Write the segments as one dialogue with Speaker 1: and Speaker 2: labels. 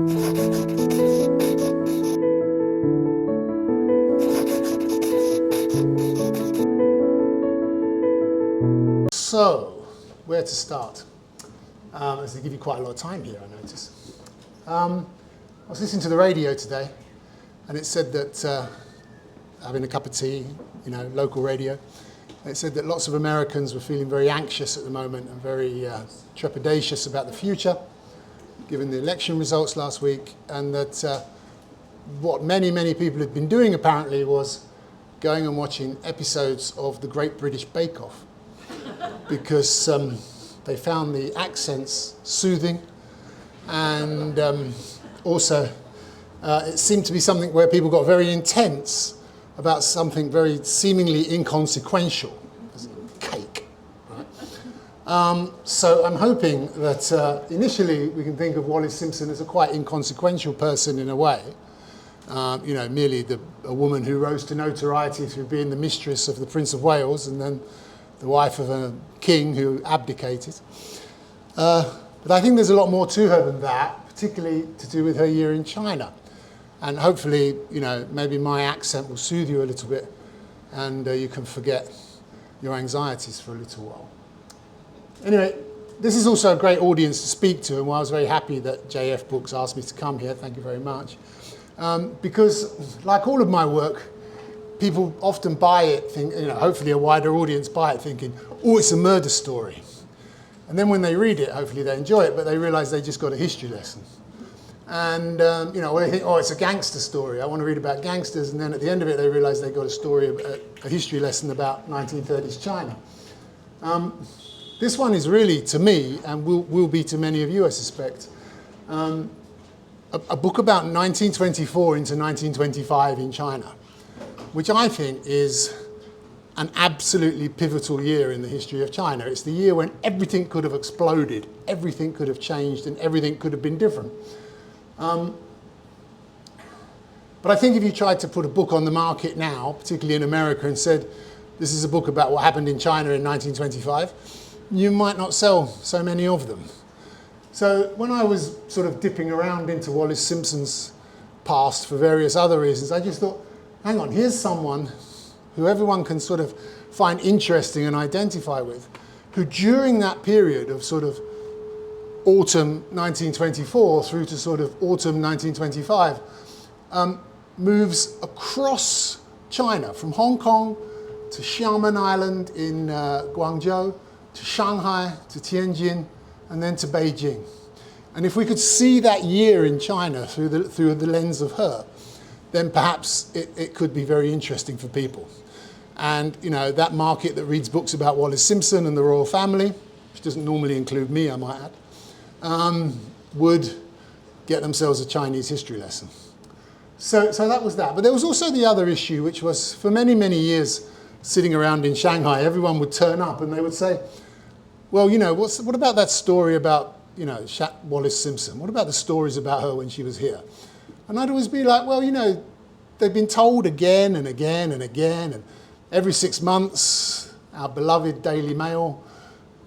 Speaker 1: So, where to start? As they give you quite a lot of time here, I notice. I was listening to the radio today, and it said that, having a cup of tea, local radio, it said that lots of Americans were feeling very anxious at the moment and very trepidatious about the future, given the election results last week, and that what many, many people had been doing apparently was going and watching episodes of the Great British Bake Off, because they found the accents soothing, and also it seemed to be something where people got very intense about something very seemingly inconsequential, cake. Right? So I'm hoping that initially we can think of Wallis Simpson as a quite inconsequential person in a way, merely a woman who rose to notoriety through being the mistress of the Prince of Wales and then the wife of a king who abdicated. But I think there's a lot more to her than that, particularly to do with her year in China. And hopefully, maybe my accent will soothe you a little bit and you can forget your anxieties for a little while. Anyway, this is also a great audience to speak to, and I was very happy that JF Books asked me to come here. Thank you very much. Because, like all of my work, people often buy it, hopefully a wider audience buy it thinking, oh, it's a murder story. And then when they read it, hopefully they enjoy it, but they realise they just got a history lesson. And, they think, oh, it's a gangster story. I want to read about gangsters. And then at the end of it, they realise they got a story, a history lesson about 1930s China. This one is really, to me, and will be to many of you, I suspect, a book about 1924 into 1925 in China, which I think is an absolutely pivotal year in the history of China. It's the year when everything could have exploded, everything could have changed, and everything could have been different. But I think if you tried to put a book on the market now, particularly in America, and said, this is a book about what happened in China in 1925, you might not sell so many of them. So when I was sort of dipping around into Wallis Simpson's past for various other reasons, I just thought, hang on, here's someone who everyone can sort of find interesting and identify with, who during that period of sort of autumn 1924 through to sort of autumn 1925, moves across China, from Hong Kong to Xiamen Island in Guangzhou, to Shanghai, to Tianjin, and then to Beijing. And if we could see that year in China through the lens of her, then perhaps it could be very interesting for people. And that market that reads books about Wallis Simpson and the royal family, which doesn't normally include me, I might add, would get themselves a Chinese history lesson. So that was that. But there was also the other issue, which was for many, many years sitting around in Shanghai, everyone would turn up and they would say, well, what about that story about, Wallis Simpson? What about the stories about her when she was here? And I'd always be like, well, they've been told again and again and again, and every 6 months, our beloved Daily Mail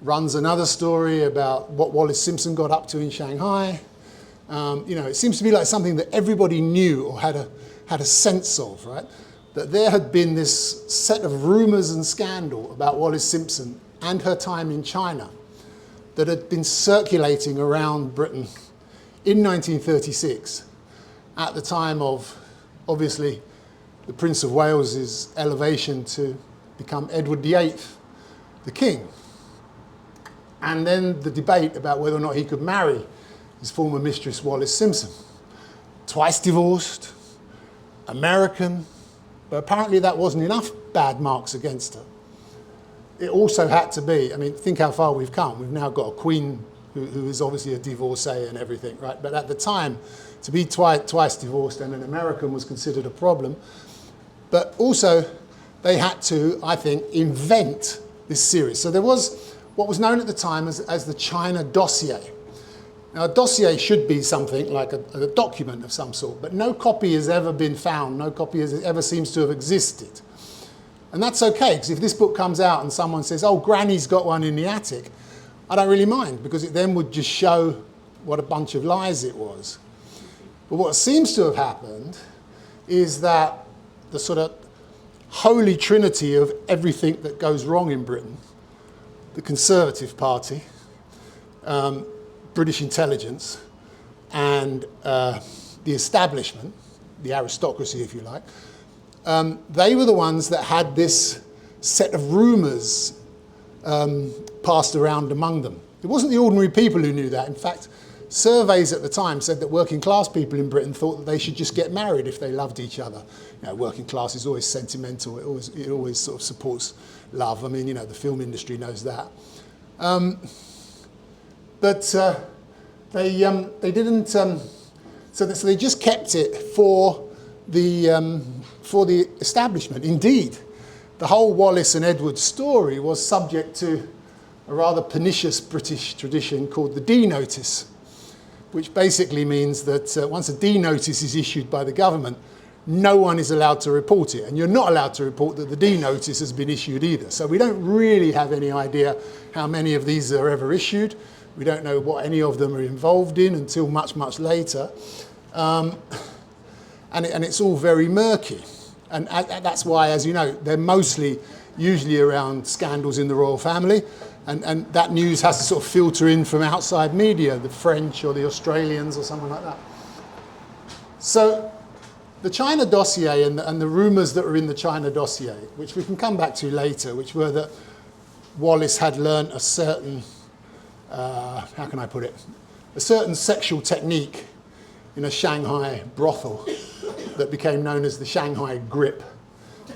Speaker 1: runs another story about what Wallis Simpson got up to in Shanghai. It seems to be like something that everybody knew or had a sense of, right? That there had been this set of rumours and scandal about Wallis Simpson and her time in China that had been circulating around Britain in 1936 at the time of, obviously, the Prince of Wales's elevation to become Edward VIII, the king. And then the debate about whether or not he could marry his former mistress, Wallis Simpson. Twice divorced, American, but apparently that wasn't enough bad marks against her. It also had to be, think how far we've come. We've now got a queen who is obviously a divorcee and everything, right? But at the time, to be twice divorced and an American was considered a problem. But also, they had to, I think, invent this series. So there was what was known at the time as the China dossier. Now, a dossier should be something like a document of some sort, but no copy has ever been found, no copy ever seems to have existed. And that's okay, because if this book comes out and someone says, oh, Granny's got one in the attic, I don't really mind, because it then would just show what a bunch of lies it was. But what seems to have happened is that the sort of holy trinity of everything that goes wrong in Britain, the Conservative Party, British intelligence, and the establishment, the aristocracy, if you like, they were the ones that had this set of rumours passed around among them. It wasn't the ordinary people who knew that. In fact, surveys at the time said that working class people in Britain thought that they should just get married if they loved each other. You know, working class is always sentimental. It always sort of supports love. I mean, you know, the film industry knows that. But they didn't. So they just kept it for the establishment. Indeed, the whole Wallis and Edwards story was subject to a rather pernicious British tradition called the D notice, which basically means that once a D notice is issued by the government, no one is allowed to report it. And you're not allowed to report that the D notice has been issued either. So we don't really have any idea how many of these are ever issued. We don't know what any of them are involved in until much, much later. And it's all very murky. And that's why, as you know, they're mostly usually around scandals in the royal family. And that news has to sort of filter in from outside media, the French or the Australians or someone like that. So the China dossier and the rumours that were in the China dossier, which we can come back to later, which were that Wallis had learnt a certain, how can I put it, a certain sexual technique in a Shanghai brothel that became known as the Shanghai Grip,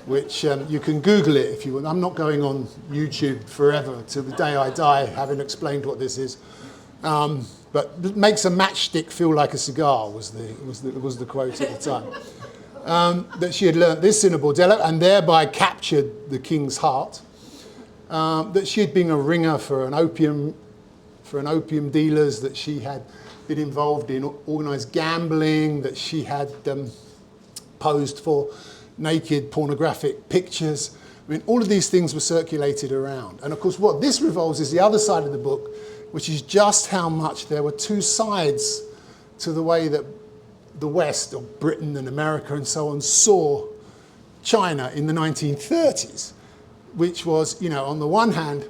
Speaker 1: which you can Google it if you want. I'm not going on YouTube forever till the day I die, having explained what this is. But it makes a matchstick feel like a cigar was the quote at the time. That she had learnt this in a bordello and thereby captured the king's heart. That she had been a ringer for an opium dealers, that she had been involved in organised gambling, that she had posed for naked pornographic pictures. I mean, all of these things were circulated around. And of course, what this revolves is the other side of the book, which is just how much there were two sides to the way that the West, or Britain and America and so on, saw China in the 1930s, which was, you know, on the one hand,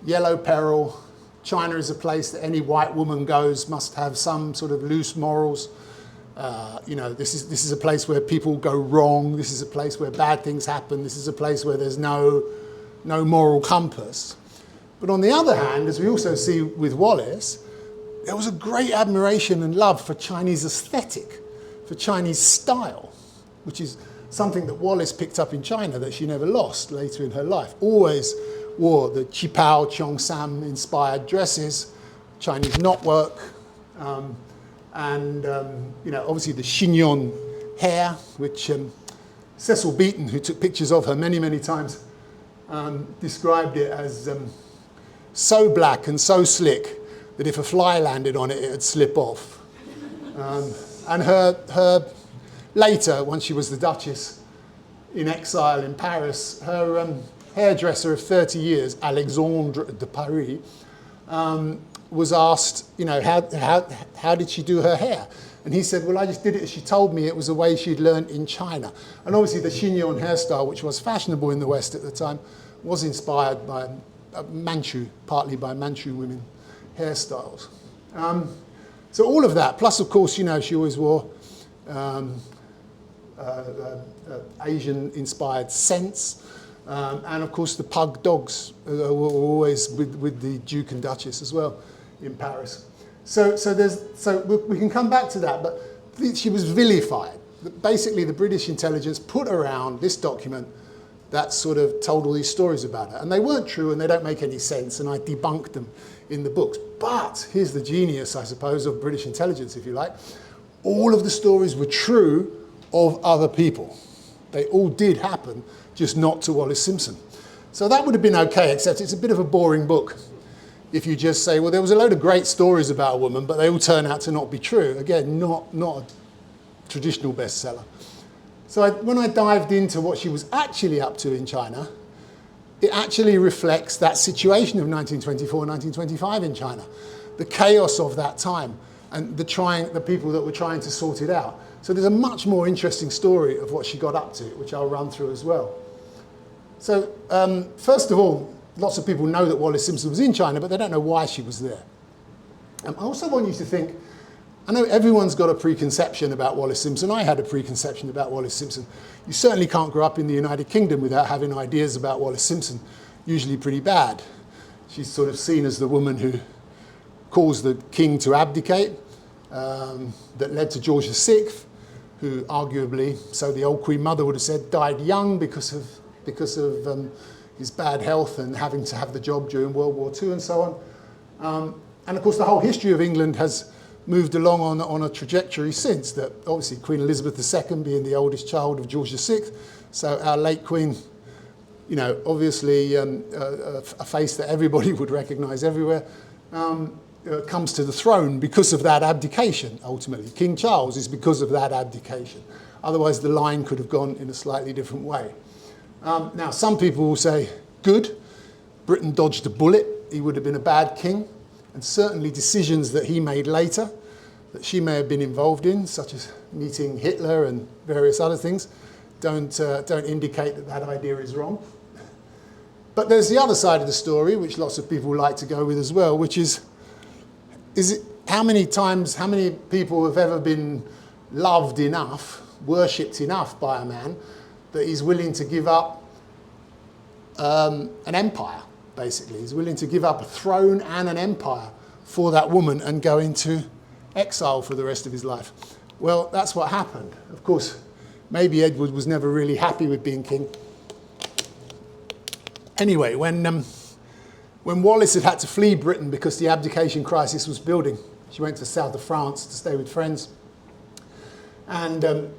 Speaker 1: yellow peril. China is a place that any white woman goes must have some sort of loose morals. You know, this is a place where people go wrong. This is a place where bad things happen. This is a place where there's no moral compass. But on the other hand, as we also see with Wallis, there was a great admiration and love for Chinese aesthetic, for Chinese style, which is something that Wallis picked up in China that she never lost later in her life. Always wore the Qipao, Cheongsam inspired dresses, Chinese knotwork, and you know, obviously the chignon hair, which Cecil Beaton, who took pictures of her many, many times, described it as so black and so slick that if a fly landed on it, it would slip off. And her later, once she was the Duchess in exile in Paris, her hairdresser of 30 years, Alexandre de Paris, was asked, you know, how did she do her hair? And he said, well, I just did it as she told me. It was a way she'd learned in China. And obviously the chignon hairstyle, which was fashionable in the West at the time, was inspired by Manchu, partly by Manchu women hairstyles. So all of that, plus of course, you know, she always wore Asian-inspired scents. And of course the pug dogs were always with the Duke and Duchess as well in Paris. So we can come back to that, but she was vilified. Basically the British intelligence put around this document that sort of told all these stories about her. And they weren't true and they don't make any sense, and I debunked them in the books. But here's the genius, I suppose, of British intelligence, if you like. All of the stories were true of other people. They all did happen, just not to Wallis Simpson. So that would have been okay, except it's a bit of a boring book if you just say, well, there was a load of great stories about a woman, but they all turn out to not be true. Again, not a traditional bestseller. So when I dived into what she was actually up to in China, it actually reflects that situation of 1924, 1925 in China, the chaos of that time. and the people that were trying to sort it out. So there's a much more interesting story of what she got up to, which I'll run through as well. So first of all, lots of people know that Wallis Simpson was in China, but they don't know why she was there. I also want you to think, I know everyone's got a preconception about Wallis Simpson. I had a preconception about Wallis Simpson. You certainly can't grow up in the United Kingdom without having ideas about Wallis Simpson, usually pretty bad. She's sort of seen as the woman who caused the king to abdicate, that led to George VI, who arguably, so the old Queen Mother would have said, died young because of his bad health and having to have the job during World War II and so on. And of course, the whole history of England has moved along on a trajectory since, that obviously Queen Elizabeth II being the oldest child of George VI, so our late Queen, you know, obviously a face that everybody would recognise everywhere, comes to the throne because of that abdication, ultimately. King Charles is because of that abdication. Otherwise, the line could have gone in a slightly different way. Now, some people will say, good, Britain dodged a bullet, he would have been a bad king, and certainly decisions that he made later that she may have been involved in, such as meeting Hitler and various other things, don't indicate that that idea is wrong. But there's the other side of the story, which lots of people like to go with as well, which is it, how many people have ever been loved enough, worshipped enough by a man that he's willing to give up an empire, basically. He's willing to give up a throne and an empire for that woman and go into exile for the rest of his life. Well, that's what happened. Of course, maybe Edward was never really happy with being king. Anyway, when Wallis had to flee Britain because the abdication crisis was building, she went to the south of France to stay with friends. And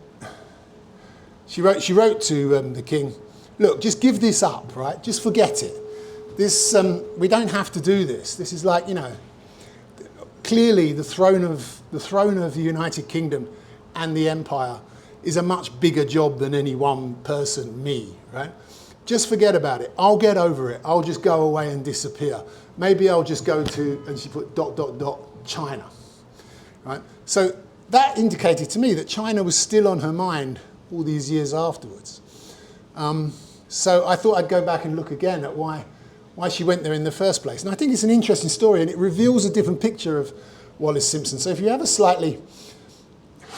Speaker 1: she wrote to the king, look, just give this up, right? Just forget it. This, we don't have to do this. This is like, you know, clearly the throne of the United Kingdom and the empire is a much bigger job than any one person, me, right? Just forget about it. I'll get over it. I'll just go away and disappear. Maybe I'll just go to, and she put ... China, right? So that indicated to me that China was still on her mind all these years afterwards. So I thought I'd go back and look again at why she went there in the first place. And I think it's an interesting story, and it reveals a different picture of Wallis Simpson. So if you have a slightly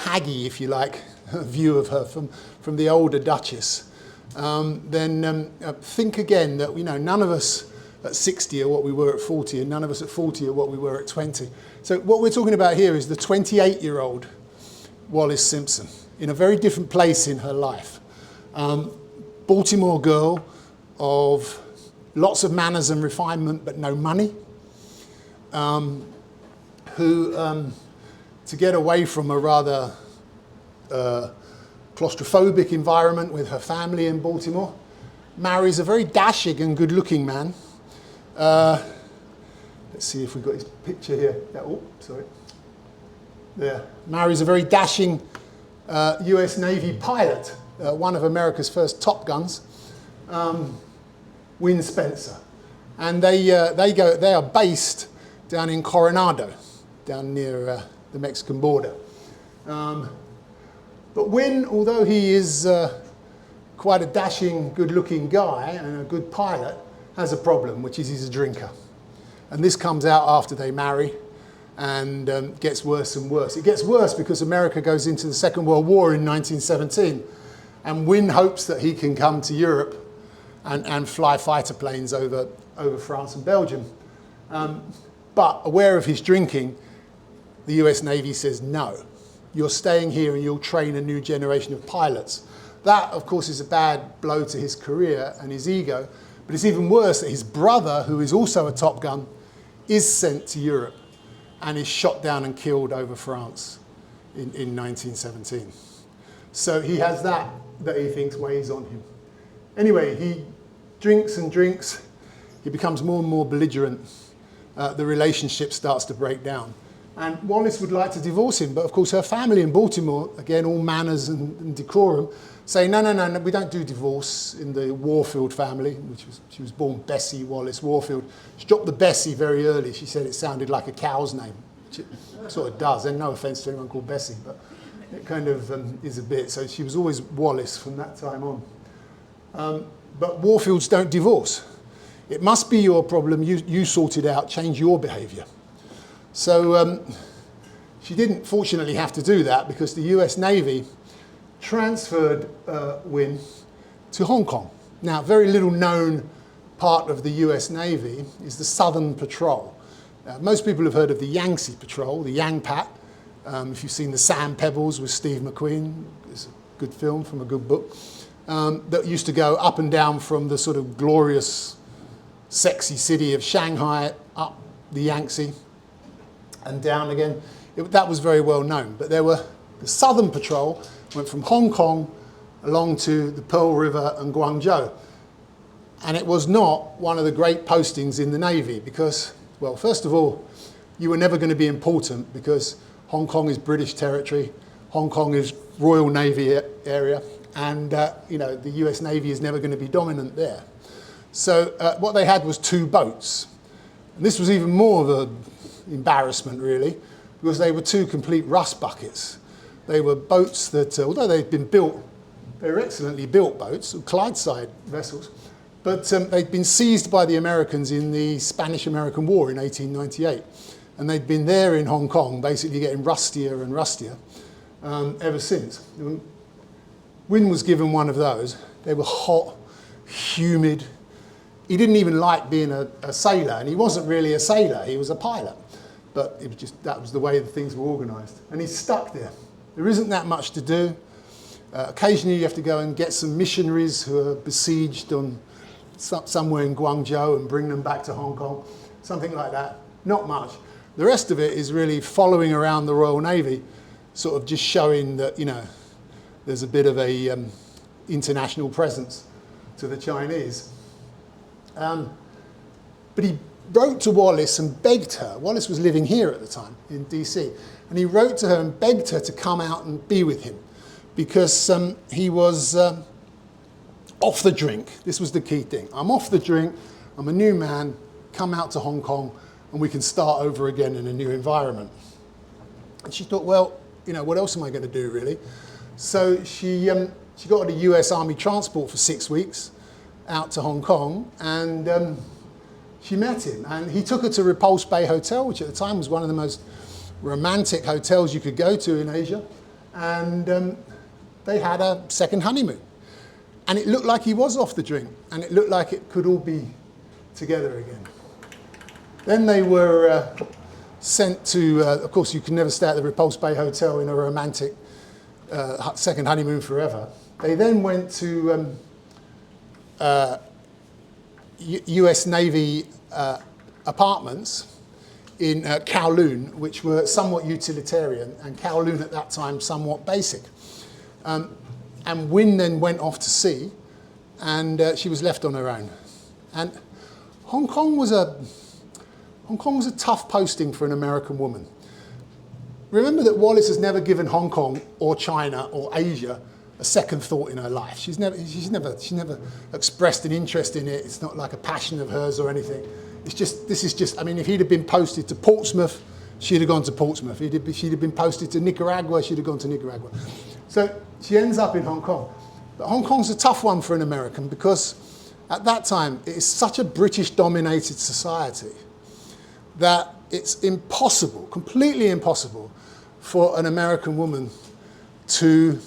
Speaker 1: haggy, if you like, view of her from the older Duchess, then think again that, you know, none of us at 60 are what we were at 40, and none of us at 40 are what we were at 20. So what we're talking about here is the 28-year-old Wallis Simpson in a very different place in her life. Baltimore girl of lots of manners and refinement, but no money, who, to get away from a rather claustrophobic environment with her family in Baltimore, marries a very dashing and good-looking man. Let's see if we've got his picture here. Oh, sorry. There. Marries a very dashing US Navy pilot, one of America's first Top Guns, Win Spencer. And they are based down in Coronado, down near the Mexican border. But Win, although he is quite a dashing, good-looking guy and a good pilot, has a problem, which is he's a drinker. And this comes out after they marry and gets worse and worse. It gets worse because America goes into the Second World War in 1917, and Win hopes that he can come to Europe and fly fighter planes over France and Belgium. But aware of his drinking, the US Navy says, no, you're staying here and you'll train a new generation of pilots. That, of course, is a bad blow to his career and his ego, but it's even worse that his brother, who is also a Top Gun, is sent to Europe and is shot down and killed over France in 1917. So he has that he thinks weighs on him. Anyway, he drinks and drinks. He becomes more and more belligerent. The relationship starts to break down. And Wallis would like to divorce him, but of course her family in Baltimore, again, all manners and decorum, say, no, we don't do divorce in the Warfield family, she was born Bessie Wallis Warfield. She dropped the Bessie very early. She said it sounded like a cow's name. Which it sort of does, and no offence to anyone called Bessie, but it kind of is a bit. So she was always Wallis from that time on. But Warfields don't divorce. It must be your problem, you sort it out, change your behaviour. So she didn't fortunately have to do that because the US Navy transferred Wynne to Hong Kong. Now, very little known part of the US Navy is the Southern Patrol. Most people have heard of the Yangtze Patrol, the Yangpat. If you've seen the Sand Pebbles with Steve McQueen, it's a good film from a good book, that used to go up and down from the sort of glorious, sexy city of Shanghai up the Yangtze and down again. That was very well known. But there were the Southern Patrol went from Hong Kong along to the Pearl River and Guangzhou. And it was not one of the great postings in the Navy because, well, first of all, you were never going to be important because Hong Kong is British territory, Hong Kong is Royal Navy area, and you know, the US Navy is never going to be dominant there. So what they had was 2 boats. And this was even more of an embarrassment, really, because they were 2 complete rust buckets. They were boats that, although they'd been built, they were excellently built boats, Clydeside vessels, but they'd been seized by the Americans in the Spanish-American War in 1898. And they'd been there in Hong Kong, basically getting rustier and rustier ever since. Wynne was given one of those. They were hot, humid. He didn't even like being a sailor, and he wasn't really a sailor, he was a pilot. But it was just, that was the way the things were organised. And he's stuck there. There isn't that much to do. Occasionally you have to go and get some missionaries who are besieged on somewhere in Guangzhou and bring them back to Hong Kong, something like that. Not much. The rest of it is really following around the Royal Navy, sort of just showing that, you know, there's a bit of a international presence to the Chinese. But he wrote to Wallis and begged her. Wallis was living here at the time in DC. And he wrote to her and begged her to come out and be with him because he was off the drink. This was the key thing. I'm off the drink. I'm a new man. Come out to Hong Kong and we can start over again in a new environment. And she thought, well, you know, what else am I going to do, really? So she got on a US Army transport for 6 weeks out to Hong Kong, and she met him. And he took her to Repulse Bay Hotel, which at the time was one of the most romantic hotels you could go to in Asia. And they had a second honeymoon. And it looked like he was off the drink, and it looked like it could all be together again. Then they were sent to, of course, you can never stay at the Repulse Bay Hotel in a romantic second honeymoon forever. They then went to US Navy apartments in Kowloon, which were somewhat utilitarian, and Kowloon at that time somewhat basic. And Wynne then went off to sea, and she was left on her own. And Hong Kong was a tough posting for an American woman. Remember that Wallis has never given Hong Kong or China or Asia a second thought in her life. She's never expressed an interest in it. It's not like a passion of hers or anything. This is just, I mean, if he'd have been posted to Portsmouth, she'd have gone to Portsmouth. If she'd have been posted to Nicaragua, she'd have gone to Nicaragua. So she ends up in Hong Kong. But Hong Kong's a tough one for an American because at that time, it is such a British-dominated society that it's impossible, completely impossible, for an American woman to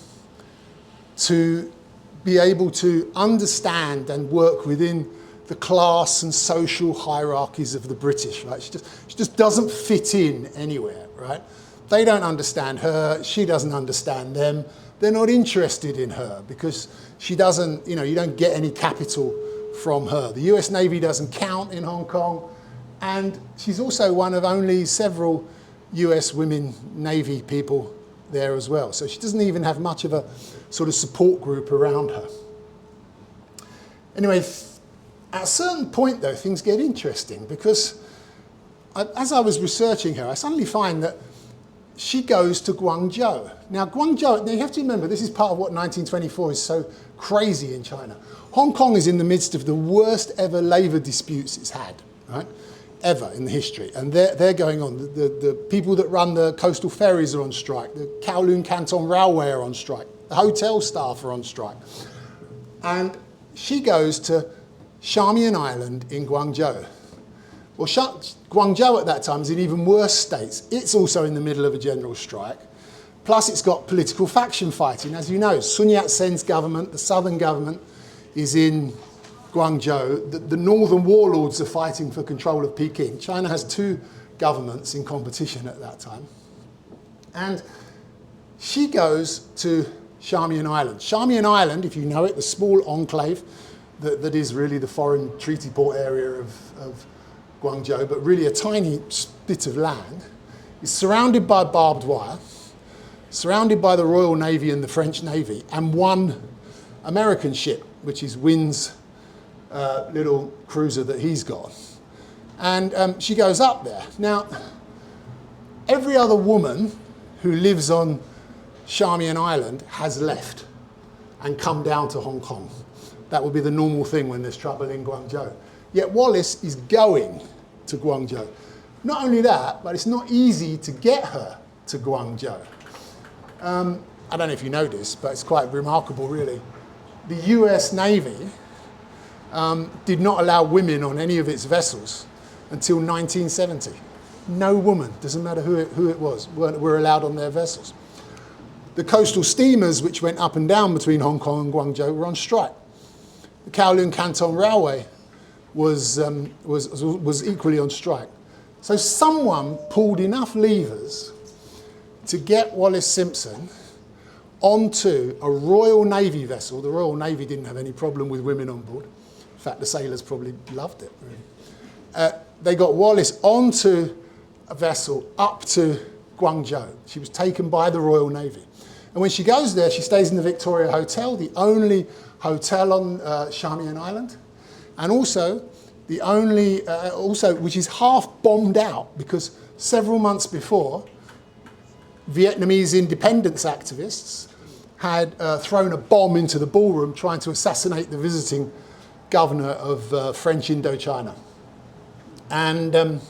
Speaker 1: be able to understand and work within the class and social hierarchies of the British, right? She just doesn't fit in anywhere, right? They don't understand her, she doesn't understand them. They're not interested in her because she doesn't, you know, you don't get any capital from her. The US Navy doesn't count in Hong Kong, and she's also one of only several US women Navy people there as well. So she doesn't even have much of a sort of support group around her. Anyway, at a certain point though, things get interesting because as I was researching her, I suddenly find that she goes to Guangzhou. Now Guangzhou, now you have to remember, this is part of what 1924 is so crazy in China. Hong Kong is in the midst of the worst ever labour disputes it's had, right? ever in the history, and they're going on. The people that run the coastal ferries are on strike. The Kowloon Canton Railway are on strike. The hotel staff are on strike. And she goes to Shamian Island in Guangzhou. Well, Guangzhou at that time is in even worse states. It's also in the middle of a general strike. Plus, it's got political faction fighting. As you know, Sun Yat-sen's government, the southern government, is in Guangzhou. The northern warlords are fighting for control of Peking. China has two governments in competition at that time. And she goes to Shamian Island. Shamian Island, if you know it, the small enclave that is really the foreign treaty port area of Guangzhou, but really a tiny bit of land, is surrounded by barbed wire, surrounded by the Royal Navy and the French Navy, and one American ship, which is Wynn's little cruiser that he's got. And she goes up there. Now, every other woman who lives on Shamian Island has left and come down to Hong Kong. That would be the normal thing when there's trouble in Guangzhou. Yet Wallis is going to Guangzhou. Not only that, but it's not easy to get her to Guangzhou. I don't know if you know this, but it's quite remarkable, really. The US Navy did not allow women on any of its vessels until 1970. No woman, doesn't matter who it was, were allowed on their vessels. The coastal steamers, which went up and down between Hong Kong and Guangzhou, were on strike. The Kowloon Canton Railway was equally on strike. So someone pulled enough levers to get Wallis Simpson onto a Royal Navy vessel. The Royal Navy didn't have any problem with women on board. In fact, the sailors probably loved it, really. They got Wallis onto a vessel up to Guangzhou. She was taken by the Royal Navy. And when she goes there, she stays in the Victoria Hotel, the only hotel on Shamian Island, and also the only, which is half bombed out because several months before, Vietnamese independence activists had thrown a bomb into the ballroom trying to assassinate the visiting governor of French Indochina. And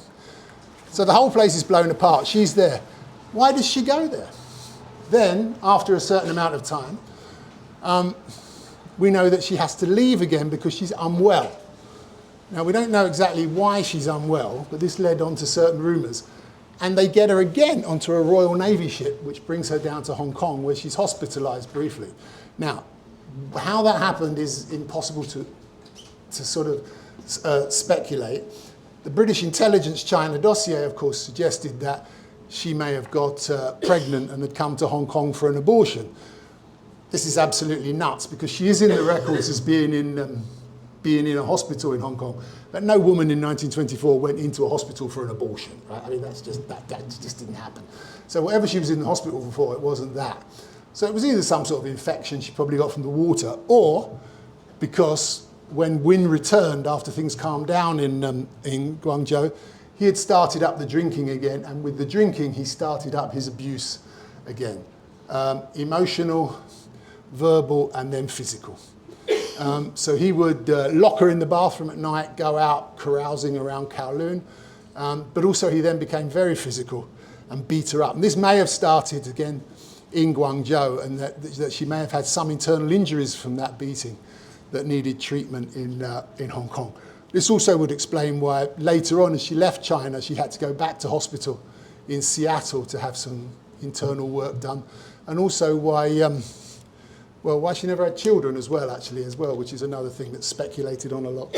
Speaker 1: so the whole place is blown apart. She's there. Why does she go there? Then, after a certain amount of time, we know that she has to leave again because she's unwell. Now, we don't know exactly why she's unwell, but this led on to certain rumours. And they get her again onto a Royal Navy ship, which brings her down to Hong Kong, where she's hospitalised briefly. Now, how that happened is impossible to sort of speculate. The British intelligence China dossier, of course, suggested that she may have got pregnant and had come to Hong Kong for an abortion. This is absolutely nuts because she is in the records as being in a hospital in Hong Kong. But no woman in 1924 went into a hospital for an abortion, right? I mean, that just didn't happen. So whatever she was in the hospital for, it wasn't that. So it was either some sort of infection she probably got from the water, or because when Wynn returned after things calmed down in Guangzhou, he had started up the drinking again, and with the drinking, he started up his abuse again. Emotional, verbal, and then physical. So he would lock her in the bathroom at night, go out carousing around Kowloon, but also he then became very physical and beat her up. And this may have started again in Guangzhou, and that she may have had some internal injuries from that beating that needed treatment in Hong Kong. This also would explain why later on, as she left China, she had to go back to hospital in Seattle to have some internal work done, and also why she never had children as well, which is another thing that's speculated on a lot.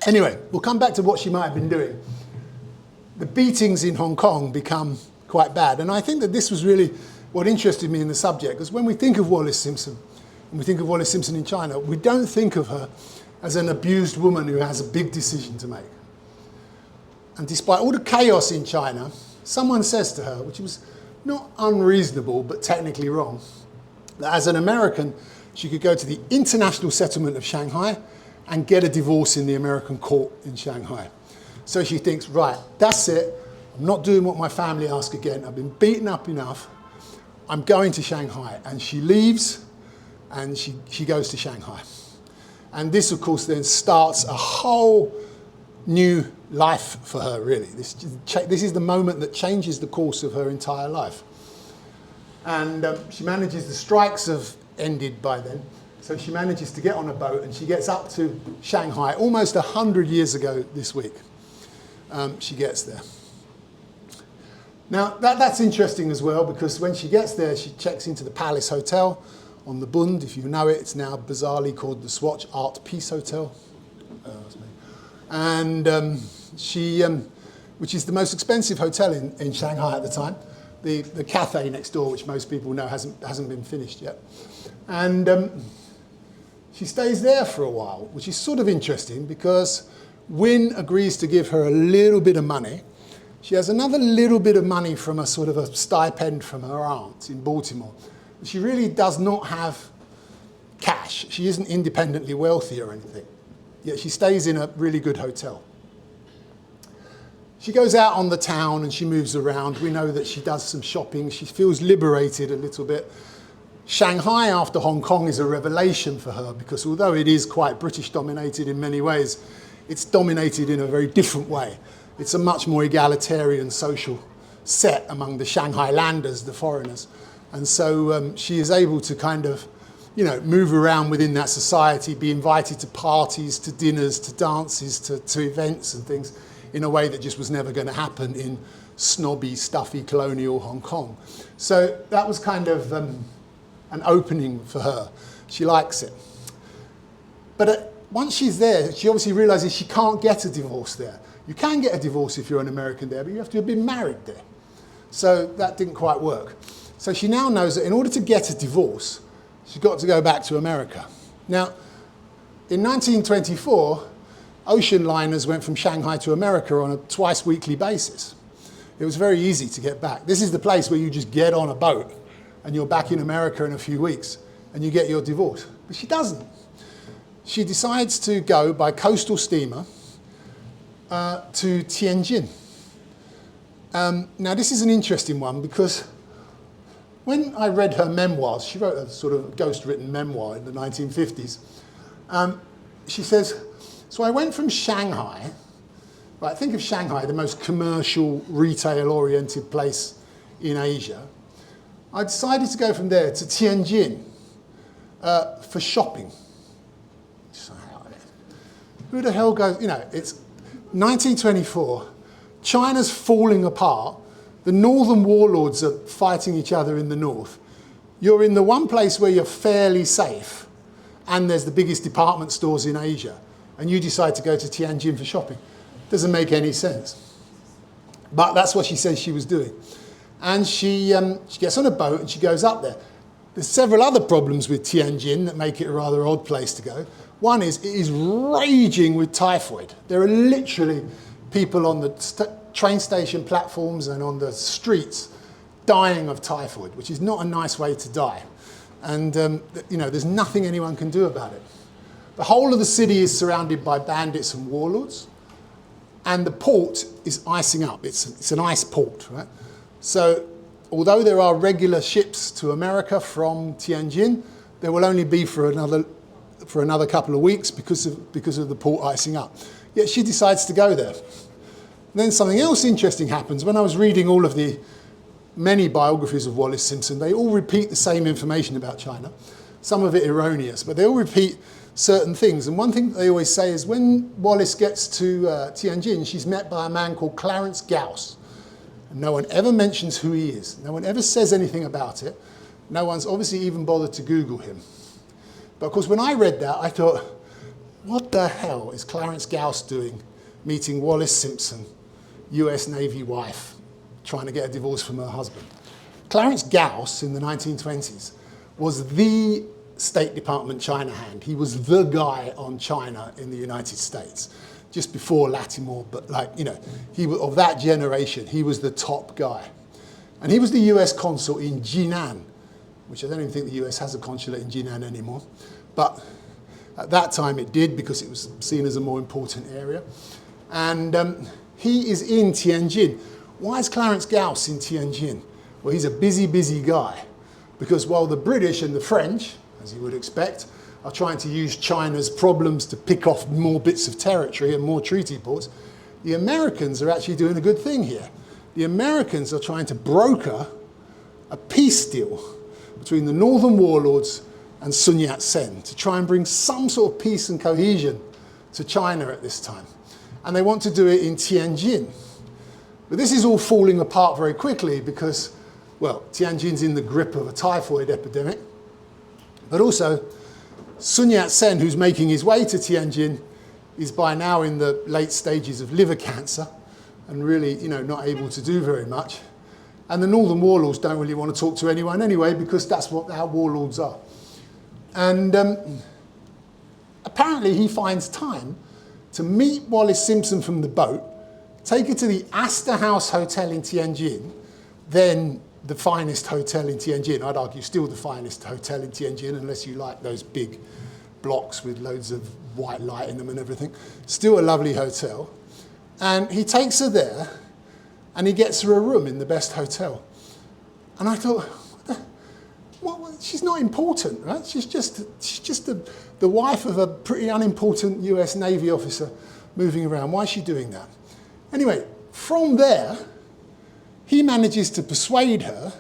Speaker 1: Anyway, we'll come back to what she might have been doing. The beatings in Hong Kong become quite bad, and I think that this was really what interested me in the subject, because when we think of Wallis Simpson, and we think of Wallis Simpson in China, we don't think of her as an abused woman who has a big decision to make. And despite all the chaos in China, someone says to her, which was not unreasonable, but technically wrong, that as an American, she could go to the international settlement of Shanghai and get a divorce in the American court in Shanghai. So she thinks, right, that's it. I'm not doing what my family ask again. I've been beaten up enough. I'm going to Shanghai. And she leaves and she goes to Shanghai. And this, of course, then starts a whole new life for her, really. This is the moment that changes the course of her entire life. And she manages, the strikes have ended by then, so she manages to get on a boat and she gets up to Shanghai almost 100 years ago this week. She gets there. Now, that's interesting as well, because when she gets there, she checks into the Palace Hotel on the Bund. If you know it, it's now bizarrely called the Swatch Art Peace Hotel. And which is the most expensive hotel in Shanghai at the time. The cafe next door, which most people know hasn't been finished yet. And she stays there for a while, which is sort of interesting because Wynne agrees to give her a little bit of money. She has another little bit of money from a sort of a stipend from her aunt in Baltimore. She really does not have cash. She isn't independently wealthy or anything. Yet she stays in a really good hotel. She goes out on the town and she moves around. We know that she does some shopping. She feels liberated a little bit. Shanghai after Hong Kong is a revelation for her because although it is quite British dominated in many ways, it's dominated in a very different way. It's a much more egalitarian social set among the Shanghai landers, the foreigners. And so she is able to kind of, move around within that society, be invited to parties, to dinners, to dances, to events and things in a way that just was never going to happen in snobby, stuffy, colonial Hong Kong. So that was kind of an opening for her. She likes it. But once she's there, she obviously realizes she can't get a divorce there. You can get a divorce if you're an American there, but you have to have been married there. So that didn't quite work. So she now knows that in order to get a divorce, she's got to go back to America. Now, in 1924, ocean liners went from Shanghai to America on a twice-weekly basis. It was very easy to get back. This is the place where you just get on a boat and you're back in America in a few weeks and you get your divorce. But she doesn't. She decides to go by coastal steamer to Tianjin. Now, this is an interesting one because when I read her memoirs, she wrote a sort of ghost-written memoir in the 1950s. She says, so I went from Shanghai, right, think of Shanghai, the most commercial, retail-oriented place in Asia. I decided to go from there to Tianjin for shopping. Who the hell goes, it's 1924, China's falling apart, the northern warlords are fighting each other in the north. You're in the one place where you're fairly safe, and there's the biggest department stores in Asia, and you decide to go to Tianjin for shopping. Doesn't make any sense. But that's what she says she was doing. And she gets on a boat and she goes up there. There's several other problems with Tianjin that make it a rather odd place to go. One is it is raging with typhoid. There are literally people on the train station platforms and on the streets dying of typhoid, which is not a nice way to die. And there's nothing anyone can do about it. The whole of the city is surrounded by bandits and warlords, and the port is icing up. It's an ice port, right? So although there are regular ships to America from Tianjin, there will only be for another couple of weeks because of the port icing up. Yet she decides to go there. And then something else interesting happens. When I was reading all of the many biographies of Wallis Simpson, they all repeat the same information about China, some of it erroneous, but they all repeat certain things. And one thing that they always say is when Wallis gets to Tianjin, she's met by a man called Clarence Gauss. And no one ever mentions who he is. No one ever says anything about it. No one's obviously even bothered to Google him. But of course, when I read that, I thought, what the hell is Clarence Gauss doing meeting Wallis Simpson, US Navy wife, trying to get a divorce from her husband? Clarence Gauss in the 1920s was the State Department China hand. He was the guy on China in the United States, just before Latimer, but he was of that generation. He was the top guy. And he was the US consul in Jinan, which I don't even think the US has a consulate in Jinan anymore. But at that time it did because it was seen as a more important area. And he is in Tianjin. Why is Clarence Gauss in Tianjin? Well, he's a busy, busy guy. Because while the British and the French, as you would expect, are trying to use China's problems to pick off more bits of territory and more treaty ports. The Americans are actually doing a good thing here. The Americans are trying to broker a peace deal between the northern warlords and Sun Yat-sen to try and bring some sort of peace and cohesion to China at this time. And they want to do it in Tianjin. But this is all falling apart very quickly because, well, Tianjin's in the grip of a typhoid epidemic. But also, Sun Yat-sen, who's making his way to Tianjin, is by now in the late stages of liver cancer and really, not able to do very much. And the northern warlords don't really want to talk to anyone anyway because that's what our warlords are. And apparently he finds time to meet Wallis Simpson from the boat, take her to the Astor House Hotel in Tianjin, then the finest hotel in Tianjin. I'd argue still the finest hotel in Tianjin, unless you like those big blocks with loads of white light in them and everything. Still a lovely hotel. And he takes her there, and he gets her a room in the best hotel. And I thought, she's not important, right? She's just the wife of a pretty unimportant US Navy officer moving around. Why is she doing that? Anyway, from there, he manages to persuade her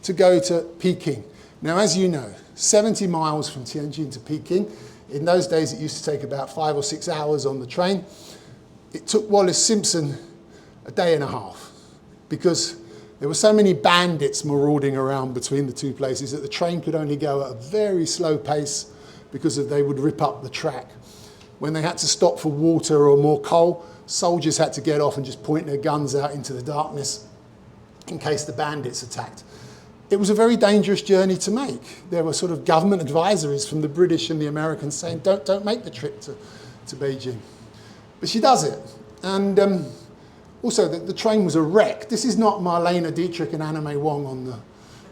Speaker 1: to go to Peking. Now, as you know, 70 miles from Tianjin to Peking. In those days, it used to take about 5 or 6 hours on the train. It took Wallis Simpson a day and a half because there were so many bandits marauding around between the two places that the train could only go at a very slow pace because they would rip up the track. When they had to stop for water or more coal, soldiers had to get off and just point their guns out into the darkness in case the bandits attacked. It was a very dangerous journey to make. There were sort of government advisories from the British and the Americans saying, don't make the trip to Beijing. But she does it. And also, the train was a wreck. This is not Marlene Dietrich and Anna May Wong on the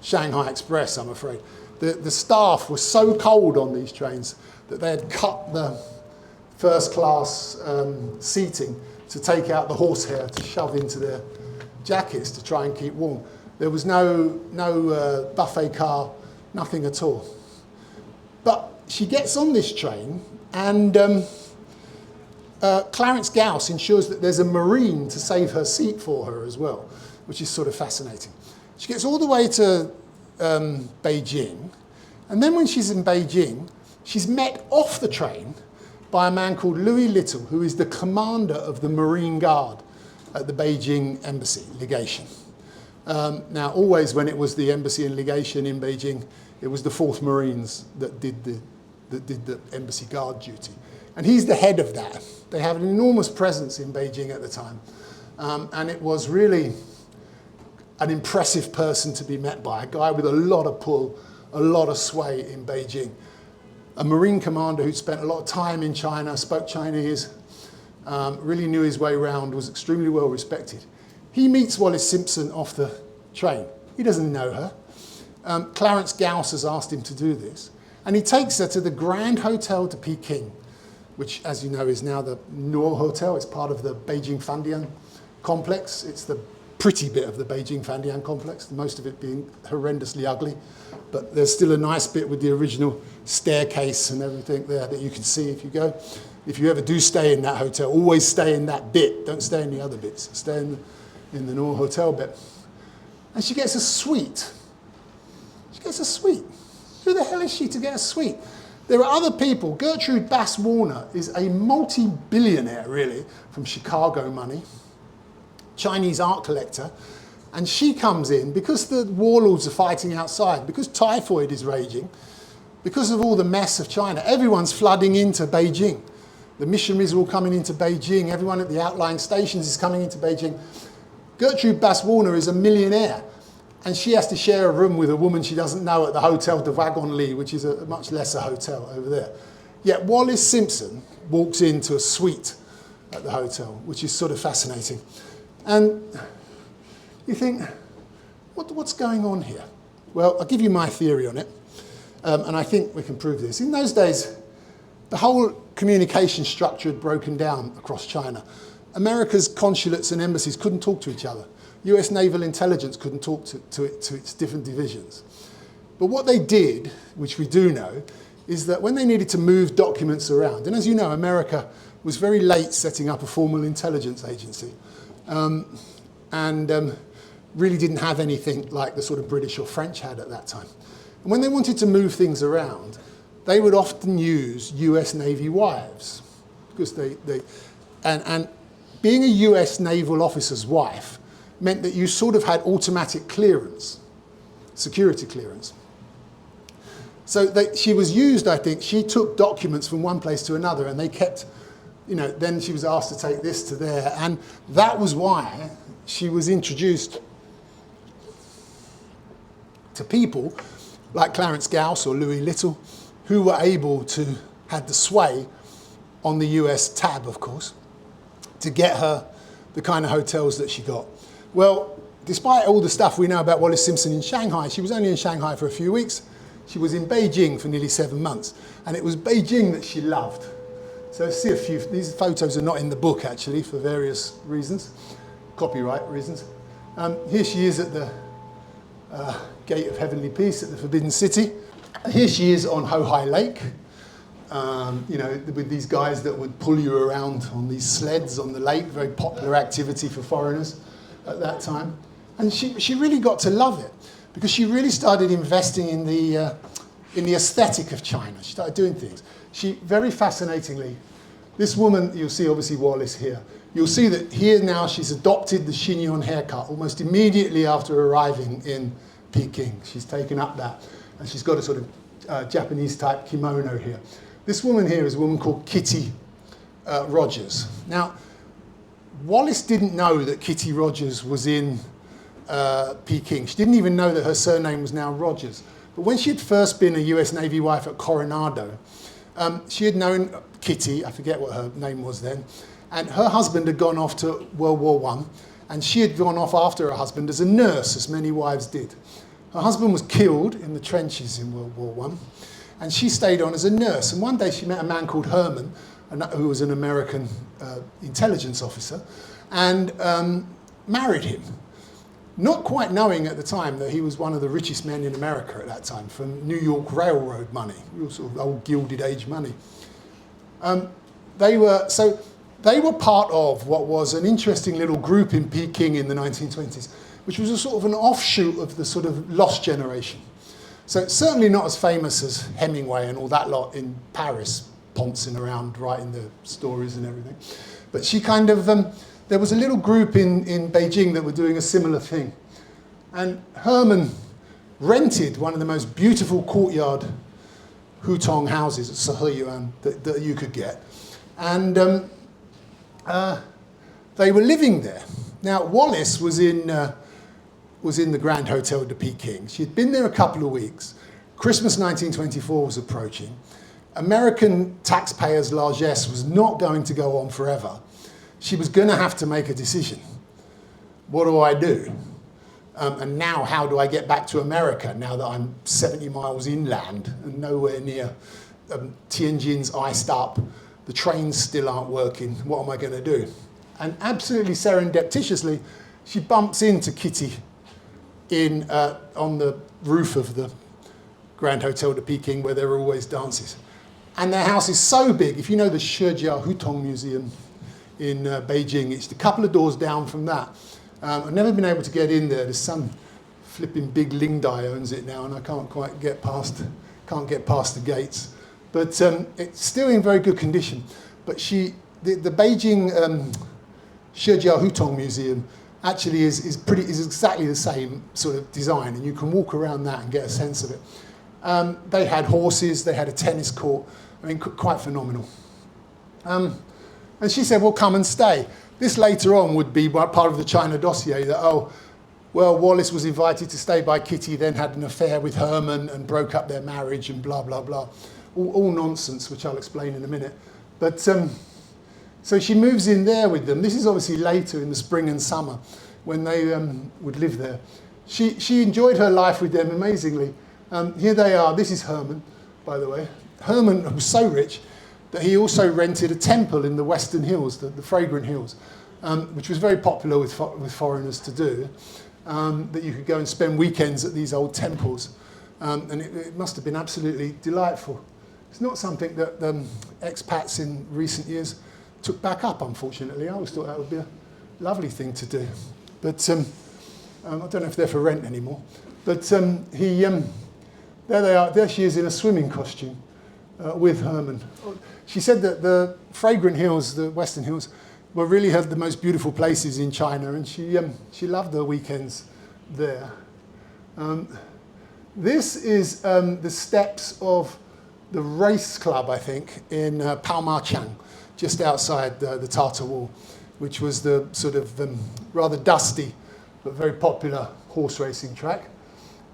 Speaker 1: Shanghai Express, I'm afraid. The staff was so cold on these trains that they had cut the first class seating to take out the horsehair to shove into their jackets to try and keep warm. There was no buffet car, nothing at all. But she gets on this train, and Clarence Gauss ensures that there's a Marine to save her seat for her as well, which is sort of fascinating. She gets all the way to Beijing, and then when she's in Beijing, she's met off the train by a man called Louis Little, who is the commander of the Marine Guard at the Beijing embassy legation. Now, always when it was the embassy and legation in Beijing, it was the 4th Marines that did the embassy guard duty. And he's the head of that. They have an enormous presence in Beijing at the time. And it was really an impressive person to be met by, a guy with a lot of pull, a lot of sway in Beijing. A Marine commander who'd spent a lot of time in China, spoke Chinese, really knew his way around, was extremely well respected. He meets Wallis Simpson off the train. He doesn't know her. Clarence Gauss has asked him to do this. And he takes her to the Grand Hotel de Peking, which, as you know, is now the Noor Hotel. It's part of the Beijing Fandian complex. It's the pretty bit of the Beijing Fandian complex, most of it being horrendously ugly. But there's still a nice bit with the original staircase and everything there that you can see if you go. If you ever do stay in that hotel, always stay in that bit. Don't stay in the other bits. Stay in the Noor Hotel bit. And she gets a suite. She gets a suite. Who the hell is she to get a suite? There are other people. Gertrude Bass Warner is a multi-billionaire, really, from Chicago money, Chinese art collector. And she comes in because the warlords are fighting outside, because typhoid is raging, because of all the mess of China. Everyone's flooding into Beijing. The missionaries are all coming into Beijing. Everyone at the outlying stations is coming into Beijing. Gertrude Bass Warner is a millionaire, and she has to share a room with a woman she doesn't know at the Hotel de Wagon Lit, which is a much lesser hotel over there. Yet Wallis Simpson walks into a suite at the hotel, which is sort of fascinating. And you think, what's going on here? Well, I'll give you my theory on it, and I think we can prove this. In those days, the whole communication structure had broken down across China. America's consulates and embassies couldn't talk to each other. US naval intelligence couldn't talk to its different divisions. But what they did, which we do know, is that when they needed to move documents around, and as you know, America was very late setting up a formal intelligence agency, and really didn't have anything like the sort of British or French had at that time. And when they wanted to move things around, they would often use US Navy wives, because and being a US naval officer's wife meant that you sort of had automatic clearance, security clearance. So she was used, I think, she took documents from one place to another, and they kept, then she was asked to take this to there, and that was why she was introduced to people like Clarence Gauss or Louis Little, who were able to, had the sway on the US tab, of course, to get her the kind of hotels that she got. Well, despite all the stuff we know about Wallis Simpson in Shanghai, she was only in Shanghai for a few weeks. She was in Beijing for nearly 7 months, and it was Beijing that she loved. So see a few, these photos are not in the book actually for various reasons, copyright reasons. Here she is at the Gate of Heavenly Peace at the Forbidden City. Here she is on Hohai Lake, with these guys that would pull you around on these sleds on the lake, very popular activity for foreigners at that time. And she really got to love it, because she really started investing in the aesthetic of China. She started doing things. She, very fascinatingly, this woman, you'll see obviously Wallis here, you'll see that here now she's adopted the chignon haircut almost immediately after arriving in Peking. She's taken up that, and she's got a sort of Japanese type kimono here. This woman here is a woman called Kitty Rogers. Now, Wallis didn't know that Kitty Rogers was in Peking. She didn't even know that her surname was now Rogers. But when she had first been a US Navy wife at Coronado, she had known Kitty, I forget what her name was then, and her husband had gone off to World War I, and she had gone off after her husband as a nurse, as many wives did. Her husband was killed in the trenches in World War I, and she stayed on as a nurse. And one day she met a man called Herman, who was an American intelligence officer, and married him. Not quite knowing at the time that he was one of the richest men in America at that time, from New York Railroad money, real sort of old Gilded Age money. They were part of what was an interesting little group in Peking in the 1920s, which was a sort of an offshoot of the sort of Lost Generation. So it's certainly not as famous as Hemingway and all that lot in Paris, poncing around writing the stories and everything. But she kind of, there was a little group in Beijing that were doing a similar thing. And Herman rented one of the most beautiful courtyard hutong houses at Siheyuan that you could get. And they were living there. Now, Wallis was in the Grand Hotel de Peking. She had been there a couple of weeks. Christmas 1924 was approaching. American taxpayers' largesse was not going to go on forever. She was going to have to make a decision. What do I do? And now how do I get back to America now that I'm 70 miles inland and nowhere near Tianjin's iced up, the trains still aren't working, what am I going to do? And absolutely serendipitously, she bumps into Kitty on the roof of the Grand Hotel de Peking, where there are always dances. And their house is so big, if you know the Shijia Hutong Museum in Beijing, it's a couple of doors down from that. I've never been able to get in there. There's some flipping big Lingdai owns it now, and I can't quite get past the gates. But it's still in very good condition. But the Beijing Shijia Hutong Museum actually is exactly the same sort of design, and you can walk around that and get a sense of it. They had horses, they had a tennis court. I mean, quite phenomenal. And she said, well, come and stay. This later on would be part of the China dossier that, Wallis was invited to stay by Kitty, then had an affair with Herman and broke up their marriage and blah, blah, blah. All nonsense, which I'll explain in a minute. But so she moves in there with them. This is obviously later in the spring and summer when they would live there. She enjoyed her life with them amazingly. Here they are. This is Herman, by the way. Herman was so rich that he also rented a temple in the Western Hills, the Fragrant Hills, which was very popular with foreigners to do, that you could go and spend weekends at these old temples. And it must have been absolutely delightful. It's not something that expats in recent years took back up, unfortunately. I always thought that would be a lovely thing to do. But I don't know if they're for rent anymore. But there they are. There she is in a swimming costume with Herman. She said that the fragrant hills, the Western Hills, were really the most beautiful places in China, and she loved the weekends there. This is the steps of the race club, I think, in Paomachang, just outside the Tartar Wall, which was the sort of rather dusty but very popular horse racing track.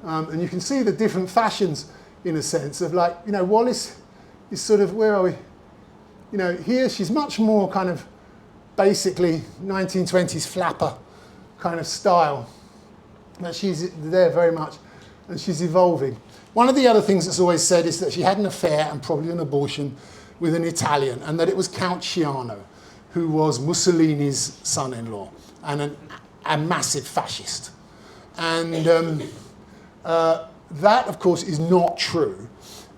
Speaker 1: And you can see the different fashions, in a sense, of like, you know, Wallis is sort of, where are we? You know, here she's much more kind of basically 1920s flapper kind of style. But she's there very much, and she's evolving. One of the other things that's always said is that she had an affair and probably an abortion with an Italian, and that it was Count Ciano, who was Mussolini's son-in-law and a massive fascist. And that, of course, is not true.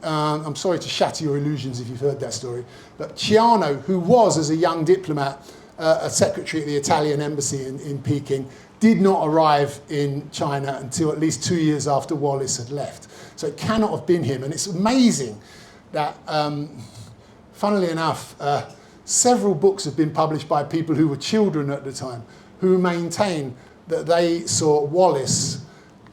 Speaker 1: I'm sorry to shatter your illusions if you've heard that story. But Ciano, who was, as a young diplomat, a secretary at the Italian embassy in Peking, did not arrive in China until at least 2 years after Wallis had left. So it cannot have been him. And it's amazing that, funnily enough, several books have been published by people who were children at the time, who maintain that they saw Wallis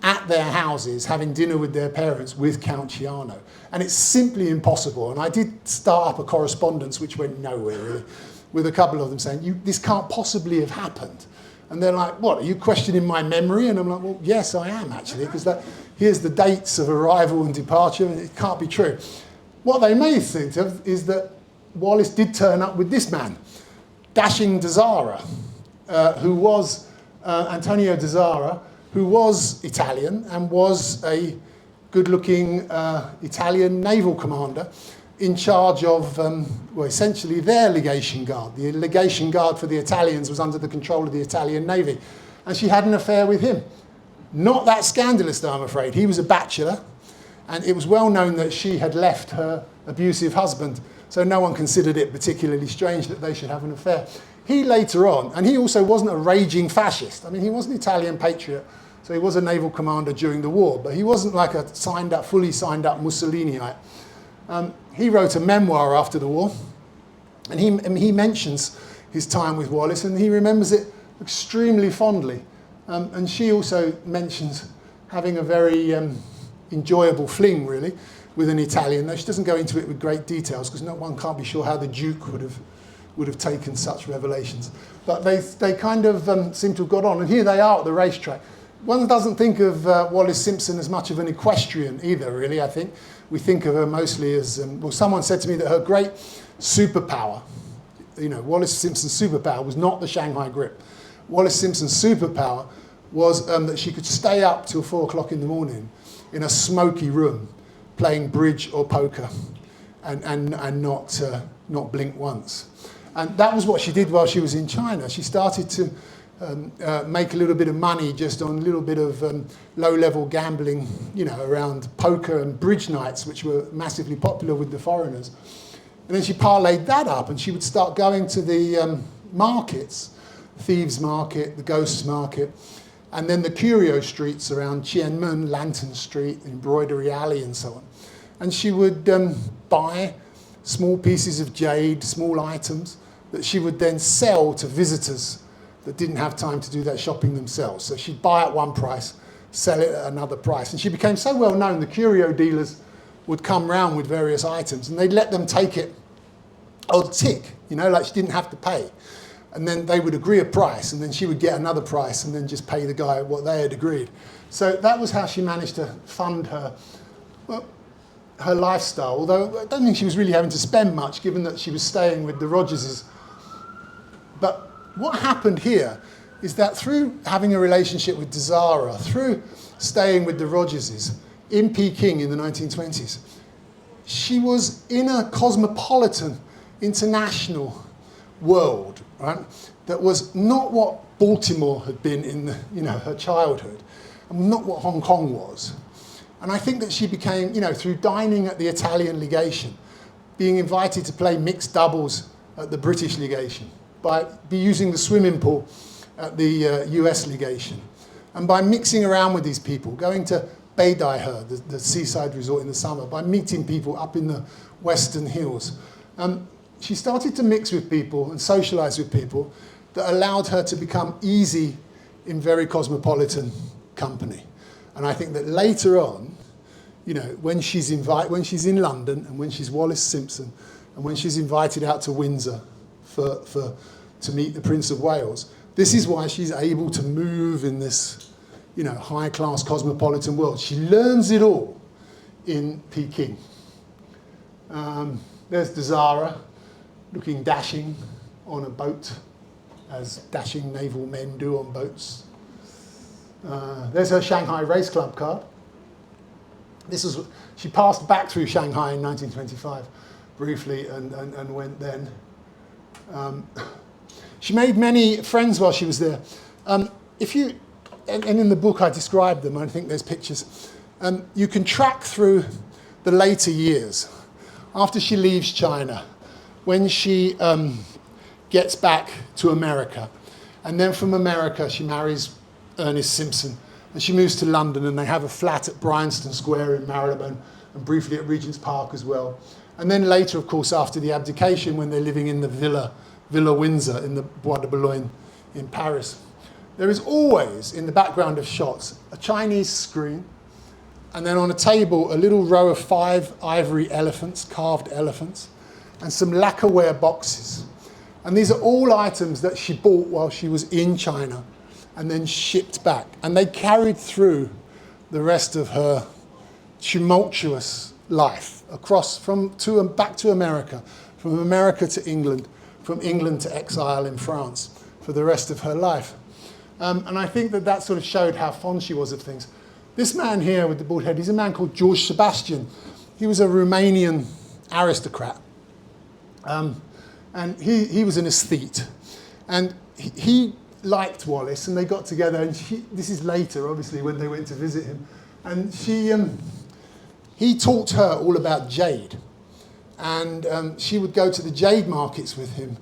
Speaker 1: at their houses having dinner with their parents with Count Ciano. And it's simply impossible. And I did start up a correspondence which went nowhere, really, with a couple of them saying, this can't possibly have happened. And they're like, what, are you questioning my memory? And I'm like, well, yes, I am, actually, because here's the dates of arrival and departure, and it can't be true. What they may think of is that Wallis did turn up with this man, Dashing de Zara, who was Antonio de Zara, who was Italian and was a good-looking Italian naval commander in charge of, well, essentially their legation guard. The legation guard for the Italians was under the control of the Italian Navy. And she had an affair with him. Not that scandalous, though, I'm afraid. He was a bachelor, and it was well known that she had left her abusive husband, so no one considered it particularly strange that they should have an affair. He later on, and he also wasn't a raging fascist. I mean, he was an Italian patriot, so he was a naval commander during the war, but he wasn't like a fully signed up Mussoliniite. He wrote a memoir after the war, and he mentions his time with Wallis, and he remembers it extremely fondly. And she also mentions having a very enjoyable fling, really, with an Italian. Though she doesn't go into it with great details, because no one can't be sure how the Duke would have taken such revelations. But they kind of seem to have got on. And here they are at the racetrack. One doesn't think of Wallis Simpson as much of an equestrian either, really, I think. We think of her mostly as, well, someone said to me that her great superpower, you know, Wallis Simpson's superpower was not the Shanghai grip. Wallis Simpson's superpower was that she could stay up till 4 o'clock in the morning in a smoky room playing bridge or poker and not blink once. And that was what she did while she was in China. She started to make a little bit of money just on a little bit of low-level gambling, you know, around poker and bridge nights, which were massively popular with the foreigners. And then she parlayed that up, and she would start going to the markets, Thieves' Market, the Ghosts' Market, and then the curio streets around Tianmen, Lantern Street, Embroidery Alley, and so on. And she would buy small pieces of jade, small items, that she would then sell to visitors that didn't have time to do that shopping themselves. So she'd buy at one price, sell it at another price. And she became so well known, the curio dealers would come round with various items, and they'd let them take it on tick, you know, like she didn't have to pay. And then they would agree a price, and then she would get another price, and then just pay the guy what they had agreed. So that was how she managed to fund her lifestyle, although I don't think she was really having to spend much, given that she was staying with the Rogerses. But what happened here is that through having a relationship with de Zara, through staying with the Rogerses in Peking in the 1920s, she was in a cosmopolitan, international world, right? That was not what Baltimore had been in the, you know, her childhood, and not what Hong Kong was. And I think that she became, you know, through dining at the Italian legation being invited to play mixed doubles at the British legation, by using the swimming pool at the US legation, and by mixing around with these people, going to Beidaihe, the seaside resort in the summer, by meeting people up in the Western Hills. She started to mix with people and socialize with people that allowed her to become easy in very cosmopolitan company. And I think that later on, you know, when she's in London and when she's Wallis Simpson and when she's invited out to Windsor to meet the Prince of Wales, this is why she's able to move in this, you know, high-class cosmopolitan world. She learns it all in Peking. There's Desara looking dashing on a boat, as dashing naval men do on boats. There's her Shanghai Race Club card. She passed back through Shanghai in 1925 briefly and went then. She made many friends while she was there. And in the book I describe them, I think there's pictures. You can track through the later years, after she leaves China, when she gets back to America. And then from America, she marries Ernest Simpson, and she moves to London, and they have a flat at Bryanston Square in Marylebone, and briefly at Regent's Park as well. And then later, of course, after the abdication, when they're living in the Villa Windsor in the Bois de Boulogne in Paris. There is always, in the background of shots, a Chinese screen, and then on a table, a little row of 5 ivory elephants, carved elephants, and some lacquerware boxes. And these are all items that she bought while she was in China and then shipped back. And they carried through the rest of her tumultuous life, back to America, from America to England, from England to exile in France for the rest of her life. And I think that sort of showed how fond she was of things. This man here with the bald head, he's a man called George Sebastian. He was a Romanian aristocrat. And he was an aesthete. And he liked Wallis, and they got together, and this is later, obviously, when they went to visit him. And he taught her all about jade. And she would go to the jade markets with him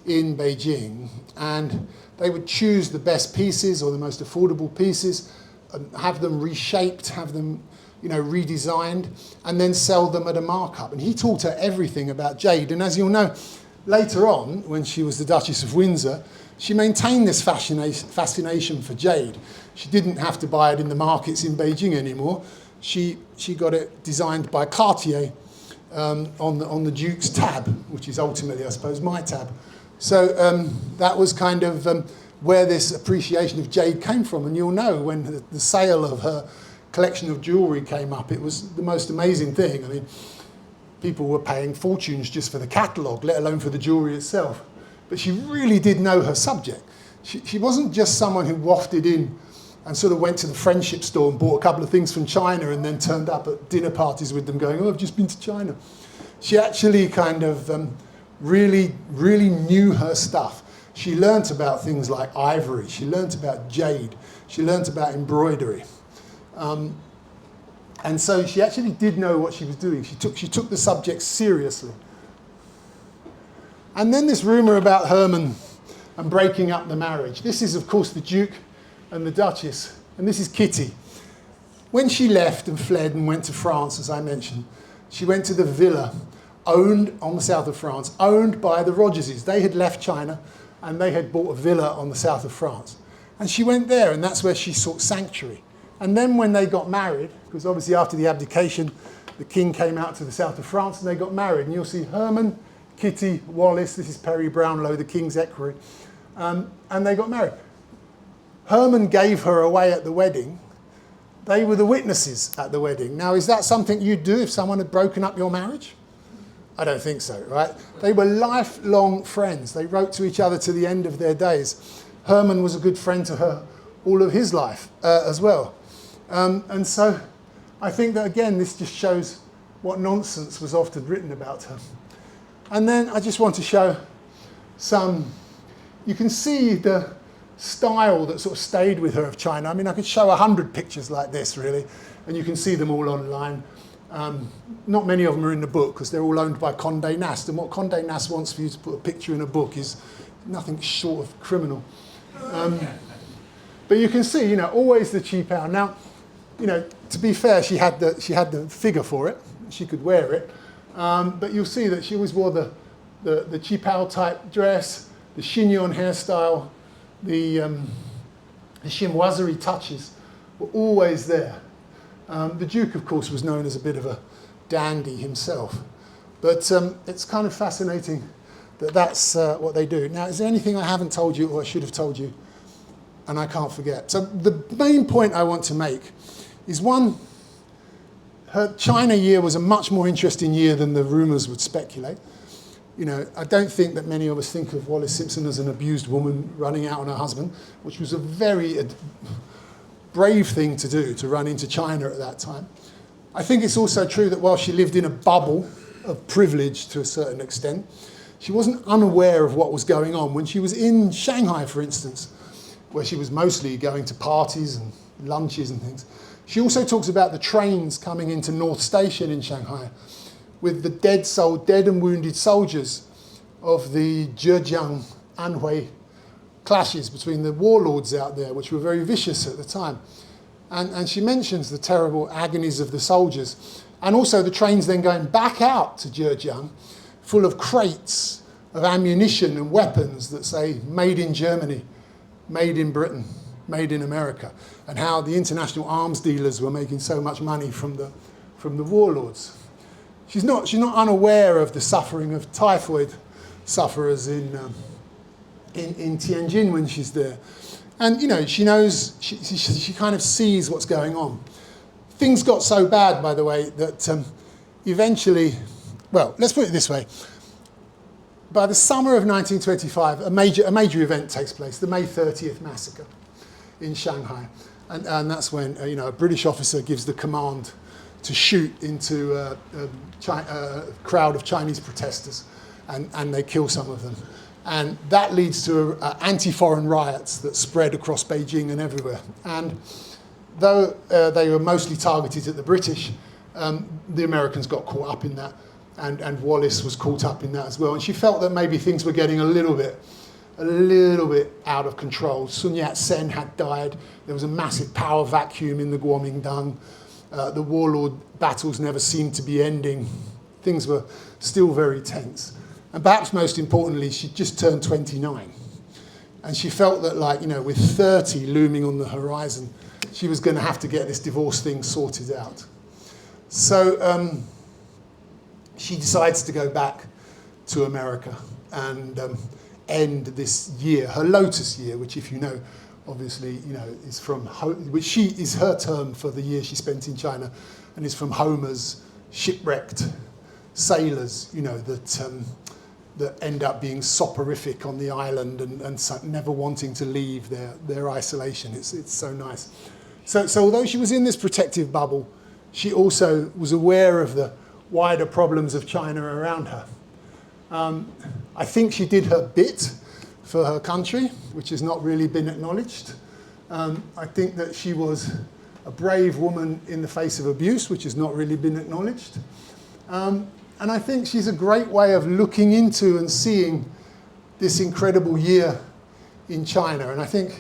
Speaker 1: in Beijing, and they would choose the best pieces or the most affordable pieces, and have them reshaped, have them, you know, redesigned, and then sell them at a markup. And he taught her everything about jade. And as you'll know, later on, when she was the Duchess of Windsor, she maintained this fascination for jade. She didn't have to buy it in the markets in Beijing anymore. She got it designed by Cartier on the Duke's tab, which is ultimately, I suppose, my tab. So that was kind of where this appreciation of jade came from. And you'll know when the sale of her collection of jewellery came up, it was the most amazing thing. I mean, people were paying fortunes just for the catalogue, let alone for the jewellery itself. But she really did know her subject. She wasn't just someone who wafted in and sort of went to the friendship store and bought a couple of things from China and then turned up at dinner parties with them going, oh, I've just been to China. She actually kind of really, really knew her stuff. She learnt about things like ivory. She learnt about jade. She learnt about embroidery. And so she actually did know what she was doing. She took the subject seriously. And then this rumour about Herman and breaking up the marriage. This is, of course, the Duke and the Duchess. And this is Kitty. When she left and fled and went to France, as I mentioned, she went to the villa owned on the south of France, owned by the Rogerses. They had left China and they had bought a villa on the south of France. And she went there, and that's where she sought sanctuary. And then when they got married, because obviously after the abdication, the king came out to the south of France and they got married. And you'll see Herman, Kitty, Wallis, this is Perry Brownlow, the king's equerry, and they got married. Herman gave her away at the wedding. They were the witnesses at the wedding. Now, is that something you'd do if someone had broken up your marriage? I don't think so, right? They were lifelong friends. They wrote to each other to the end of their days. Herman was a good friend to her all of his life as well. And so I think that, again, this just shows what nonsense was often written about her. And then I just want to show you can see the style that sort of stayed with her of China. I mean, I could show 100 pictures like this, really, and you can see them all online. Not many of them are in the book because they're all owned by Condé Nast, and what Condé Nast wants for you to put a picture in a book is nothing short of criminal. But you can see, always the Qi Pao. Now, to be fair, she had the figure for it. She could wear it, but you'll see that she always wore the Qi Pao type dress, the chignon hairstyle, the chinoiserie touches were always there. The Duke, of course, was known as a bit of a dandy himself. But it's kind of fascinating that that's what they do. Now, is there anything I haven't told you or I should have told you and I can't forget? So the main point I want to make is, one, her China year was a much more interesting year than the rumours would speculate. I don't think that many of us think of Wallis Simpson as an abused woman running out on her husband, which was a very brave thing to do, to run into China at that time. I think it's also true that while she lived in a bubble of privilege to a certain extent, she wasn't unaware of what was going on. When she was in Shanghai, for instance, where she was mostly going to parties and lunches and things, she also talks about the trains coming into North Station in Shanghai with the dead and wounded soldiers of the Zhejiang Anhui clashes between the warlords out there, which were very vicious at the time. And she mentions the terrible agonies of the soldiers, and also the trains then going back out to Zhejiang full of crates of ammunition and weapons that say made in Germany, made in Britain, made in America, and how the international arms dealers were making so much money from the warlords. She's not unaware of the suffering of typhoid sufferers in Tianjin when she's there. And, she knows, she kind of sees what's going on. Things got so bad, by the way, that eventually, well, let's put it this way. By the summer of 1925, a major event takes place, the May 30th massacre in Shanghai. And that's when, a British officer gives the command to shoot into a crowd of Chinese protesters, and they kill some of them. And that leads to anti-foreign riots that spread across Beijing and everywhere. And though they were mostly targeted at the British, the Americans got caught up in that, and Wallis was caught up in that as well. And she felt that maybe things were getting a little bit out of control. Sun Yat-sen had died. There was a massive power vacuum in the Kuomintang. The warlord battles never seemed to be ending. Things were still very tense. And perhaps most importantly, she just turned 29. And she felt that, with 30 looming on the horizon, she was going to have to get this divorce thing sorted out. So she decides to go back to America and end this year, her Lotus Year, which, if you know, obviously, is from which is her term for the year she spent in China, and is from Homer's shipwrecked sailors, that end up being soporific on the island and never wanting to leave their isolation. It's so nice. So although she was in this protective bubble, she also was aware of the wider problems of China around her. I think she did her bit for her country, which has not really been acknowledged. I think that she was a brave woman in the face of abuse, which has not really been acknowledged. And I think she's a great way of looking into and seeing this incredible year in China. And I think,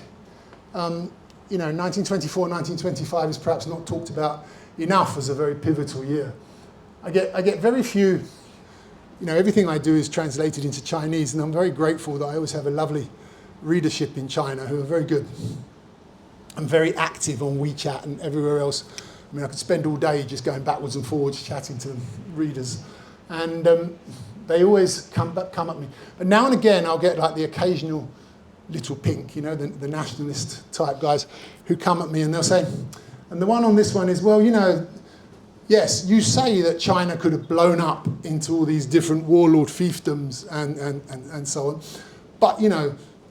Speaker 1: 1924, 1925 is perhaps not talked about enough as a very pivotal year. I get very few, everything I do is translated into Chinese, and I'm very grateful that I always have a lovely readership in China who are very good and very active on WeChat and everywhere else. I mean, I could spend all day just going backwards and forwards chatting to readers. And they always come at me. But now and again, I'll get the occasional little pink, the nationalist type guys who come at me and they'll say, and the one on this one is, well, yes, you say that China could have blown up into all these different warlord fiefdoms and so on. But,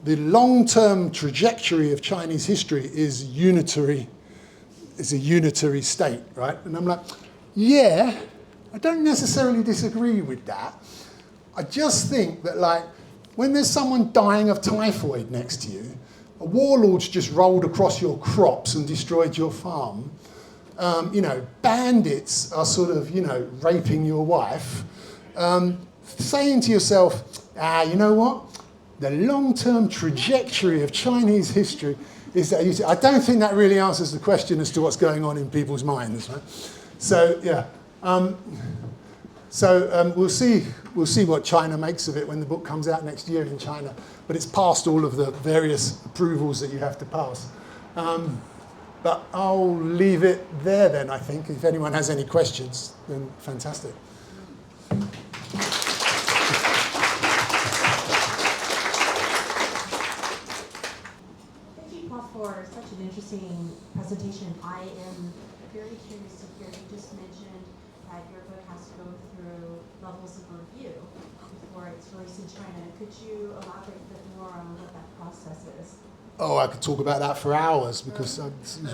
Speaker 1: the long-term trajectory of Chinese history is a unitary state, right? And I'm like, yeah, I don't necessarily disagree with that. I just think that, when there's someone dying of typhoid next to you, a warlord's just rolled across your crops and destroyed your farm, bandits are sort of, raping your wife, saying to yourself, you know what? The long-term trajectory of Chinese history is that I don't think that really answers the question as to what's going on in people's minds. Right? So yeah, we'll see what China makes of it when the book comes out next year in China. But it's passed all of the various approvals that you have to pass. But I'll leave it there then. I think if anyone has any questions, then fantastic.
Speaker 2: For such an interesting presentation. I am very curious to hear, you just mentioned that your book has to go through levels of review before it's released in China. Could you elaborate a bit more on what that process is?
Speaker 1: Oh, I could talk about that for hours because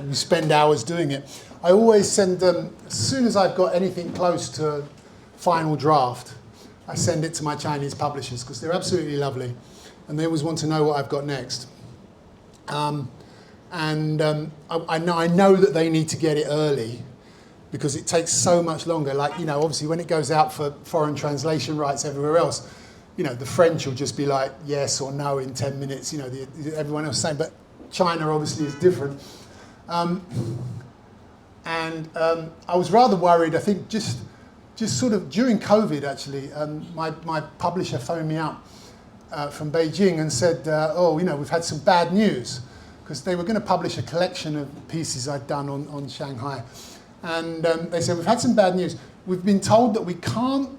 Speaker 1: we spend hours doing it. I always send them, as soon as I've got anything close to final draft, I send it to my Chinese publishers because they're absolutely lovely and they always want to know what I've got next. I know that they need to get it early because it takes so much longer. Like, obviously when it goes out for foreign translation rights everywhere else, the French will just be like yes or no in 10 minutes, everyone else is saying, but China obviously is different. I was rather worried, I think just sort of during COVID actually, my publisher phoned me up from Beijing and said, we've had some bad news. Because they were going to publish a collection of pieces I'd done on Shanghai. And they said, we've had some bad news. We've been told that we can't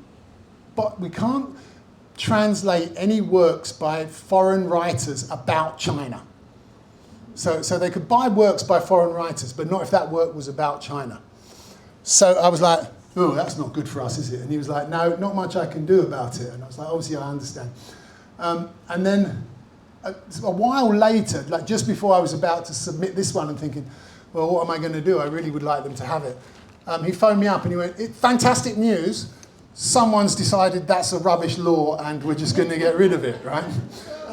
Speaker 1: translate any works by foreign writers about China. So they could buy works by foreign writers, but not if that work was about China. So I was like, oh, that's not good for us, is it? And he was like, no, not much I can do about it. And I was like, obviously I understand. And then a while later, like just before I was about to submit this one and thinking, well, what am I going to do? I really would like them to have it. He phoned me up and he went, fantastic news. Someone's decided that's a rubbish law and we're just going to get rid of it, right?